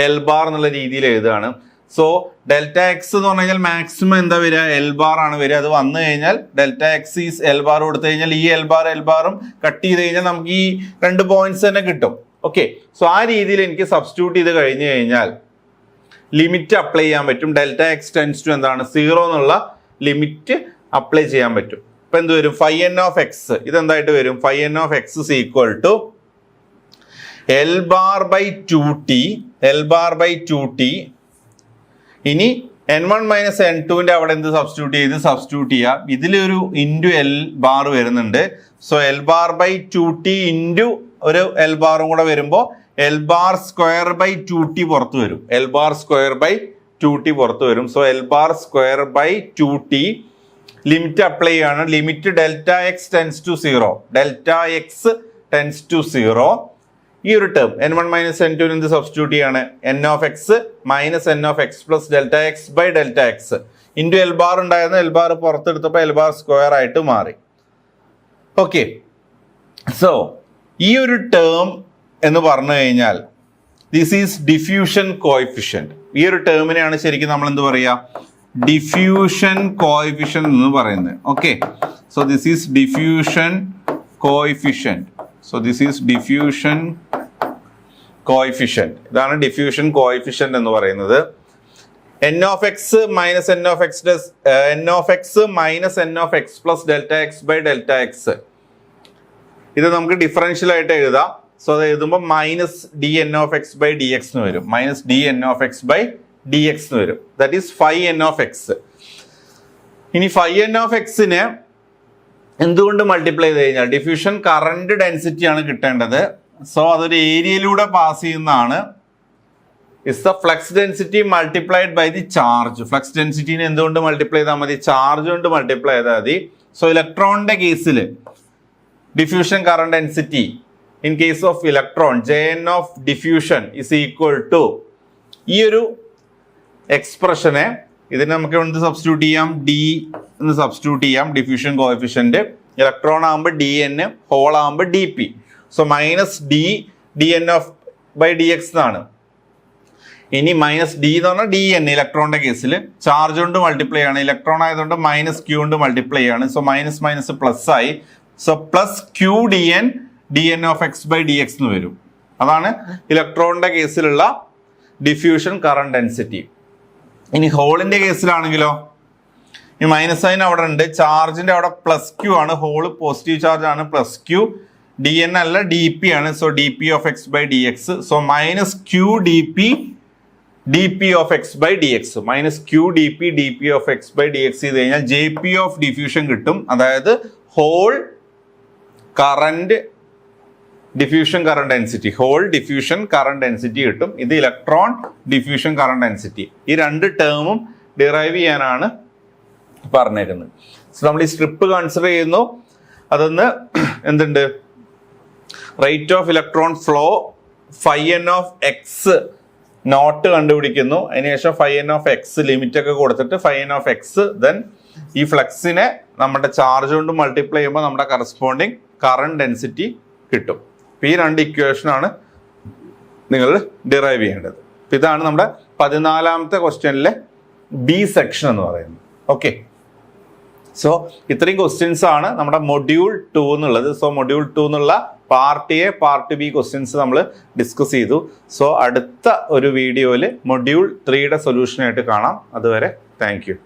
L bar എന്നുള്ള രീതിയിൽ എഴുതുകയാണ്. സോ ഡെൽറ്റ എക്സ് എന്ന് പറഞ്ഞു കഴിഞ്ഞാൽ മാക്സിമം എന്താ വരിക, എൽ ബാർ ആണ് വരിക. അത് വന്നു കഴിഞ്ഞാൽ delta X is L bar കൊടുത്തു കഴിഞ്ഞാൽ ഈ എൽ ബാറും കട്ട് ചെയ്ത് കഴിഞ്ഞാൽ നമുക്ക് ഈ 2 പോയിന്റ്സ് തന്നെ കിട്ടും. ഓക്കെ, സോ ആ രീതിയിൽ എനിക്ക് സബ്സ്റ്റിറ്റ്യൂട്ട് ചെയ്ത് കഴിഞ്ഞു കഴിഞ്ഞാൽ ലിമിറ്റ് അപ്ലൈ ചെയ്യാൻ പറ്റും. ഡെൽറ്റ എക്സ് ടെൻസ് ടു എന്താണ് 0 എന്നുള്ള ലിമിറ്റ് അപ്ലൈ ചെയ്യാൻ പറ്റും. ഇപ്പൊ എന്ത് വരും, ഫൈ എൻ ഓഫ് എക്സ് ഇതെന്തായിട്ട് വരും, phi N of X is equal to L bar by 2t. ഇനി N1 മൈനസ് N2ന്റെ അവിടെ എന്ത് സബ്സ്റ്റിറ്റ്യൂട്ട് ചെയ്യാം, ഇതിലൊരു ഇൻറ്റു എൽ ബാർ വരുന്നുണ്ട്. So L bar by 2t into ഒരു എൽ ബാറും കൂടെ വരുമ്പോൾ L bar square by 2t പുറത്ത് വരും. So L bar square by 2t limit apply ചെയ്യാണ്. Limit delta X tends to 0. ഈ ഒരു ടേം N1 മൈനസ് N2 എന്ത് സബ്സ്റ്റിറ്റ്യൂട്ട് ചെയ്യാണ്, N of X minus N of X plus delta X by delta X into L bar ഉണ്ടായിരുന്ന L bar പുറത്തെടുത്തപ്പോൾ L bar square ആയിട്ട് മാറി. Okay, so ഈ ഒരു ടേം എന്ന് പറഞ്ഞു കഴിഞ്ഞാൽ ദിസ് ഈസ് ഡിഫ്യൂഷൻ കോഎഫിഷ്യന്റ്. ഈ ഒരു ടേമിനെയാണ് ശരിക്കും നമ്മൾ എന്ത് പറയുക, ഡിഫ്യൂഷൻ കോഎഫിഷ്യന്റ് എന്ന് പറയുന്നത്. Okay, so this is diffusion coefficient. ഇതാണ് ഡിഫ്യൂഷൻ കോഎഫിഷ്യന്റ് എന്ന് പറയുന്നത്. N of x minus N of x plus delta X by delta X, ഇത് നമുക്ക് ഡിഫറൻഷ്യൽ ആയിട്ട് എഴുതാം. സോ അത് എഴുതുമ്പോൾ minus D N of X by D X എന്ന് വരും, that is phi N of X. ഇനി ഫൈ എൻ ഓഫ് എക്സിനെ എന്തുകൊണ്ട് മൾട്ടിപ്ലൈ ചെയ്ത് കഴിഞ്ഞാൽ ഡിഫ്യൂഷൻ കറന്റ് ഡെൻസിറ്റി ആണ് കിട്ടേണ്ടത്. സോ അതൊരു ഏരിയയിലൂടെ പാസ് ചെയ്യുന്നതാണ്. Is the flux density multiplied by the charge. Flux ഡെൻസിറ്റിനെ എന്തുകൊണ്ട് മൾട്ടിപ്ലൈ ചെയ്താൽ മതി? ചാർജ് കൊണ്ട് മൾട്ടിപ്ലൈ ചെയ്താൽ മതി. സോ ഇലക്ട്രോണിന്റെ കേസിൽ diffusion current density in case of electron Jn of diffusion is equal to ഈ ഒരു എക്സ്പ്രഷനെ ഇതിന് നമുക്ക് എന്ത് സബ്സ്റ്റിറ്റ്യൂട്ട് ചെയ്യാം? ഡി എന്ന് സബ്സ്റ്റിറ്റ്യൂട്ട് ചെയ്യാം. ഡിഫ്യൂഷൻ കോഎഫിഷ്യന്റ് ഇലക്ട്രോൺ ആകുമ്പോൾ DN, ഹോൾ ആകുമ്പോൾ DP. So minus DN of by DX എന്നാണ്. ഇനി മൈനസ് ഡി എന്ന് പറഞ്ഞാൽ DN ഇലക്ട്രോണിന്റെ കേസിൽ ചാർജ് കൊണ്ട് മൾട്ടിപ്ലൈ ആണ്. ഇലക്ട്രോൺ ആയതുകൊണ്ട് മൈനസ് ക്യൂ കൊണ്ട് മൾട്ടിപ്ലൈ ആണ്. സോ മൈനസ് മൈനസ് പ്ലസ് ആയി. So plus Q DN of X by DX എന്ന് വരും. അതാണ് ഇലക്ട്രോണിന്റെ കേസിലുള്ള ഡിഫ്യൂഷൻ കറന്റ് ഡെൻസിറ്റി. ഇനി ഹോളിന്റെ കേസിലാണെങ്കിലോ ഈ മൈനസ് സൈൻ അവിടെ ഉണ്ട്, ചാർജിന്റെ അവിടെ പ്ലസ് ക്യൂ ആണ്, ഹോള് പോസിറ്റീവ് ചാർജ് ആണ്, പ്ലസ് ക്യൂ. DN അല്ല DP ആണ്. So DP of X by DX. So minus Q DP of X by DX. Minus Q DP of X by DX ചെയ്ത് കഴിഞ്ഞാൽ JP ഓഫ് ഡിഫ്യൂഷൻ കിട്ടും. അതായത് hole current diffusion current density, hole diffusion current density കിട്ടും. ഇത് electron diffusion current density. ഈ രണ്ട് ടേമും derive ചെയ്യാനാണ് പറഞ്ഞേക്കുന്നത്. സോ നമ്മൾ ഈ സ്ട്രിപ്പ് കൺസിഡർ ചെയ്യുന്നു. അതൊന്ന് എന്തുണ്ട്? Rate of electron flow φn of X naught കണ്ടുപിടിക്കുന്നു. അതിനുശേഷം φn ഓഫ് എക്സ് ലിമിറ്റ് ഒക്കെ കൊടുത്തിട്ട് φn ഓഫ് എക്സ്, ദെൻ ഈ ഫ്ലക്സിനെ നമ്മുടെ ചാർജ് കൊണ്ട് മൾട്ടിപ്ലൈ ചെയ്യുമ്പോൾ നമ്മുടെ കറസ്പോണ്ടിങ് കറന്റ് ഡെൻസിറ്റി കിട്ടും. ഈ രണ്ട് ഇക്വേഷനാണ് നിങ്ങൾ ഡിറൈവ് ചെയ്യേണ്ടത്. ഇതാണ് നമ്മുടെ 14ാമത്തെ ക്വസ്റ്റ്യനിലെ ബി സെക്ഷൻ എന്ന് പറയുന്നത്. ഓക്കെ, സോ ഇത്രയും ക്വസ്റ്റ്യൻസ് ആണ് നമ്മുടെ മൊഡ്യൂൾ 2 എന്നുള്ളത്. സോ മൊഡ്യൂൾ 2 എന്നുള്ള part A part B questions നമ്മൾ ഡിസ്കസ് ചെയ്തു. സോ അടുത്ത ഒരു വീഡിയോയിൽ മൊഡ്യൂൾ 3യുടെ സൊല്യൂഷനായിട്ട് കാണാം. അതുവരെ താങ്ക് യു.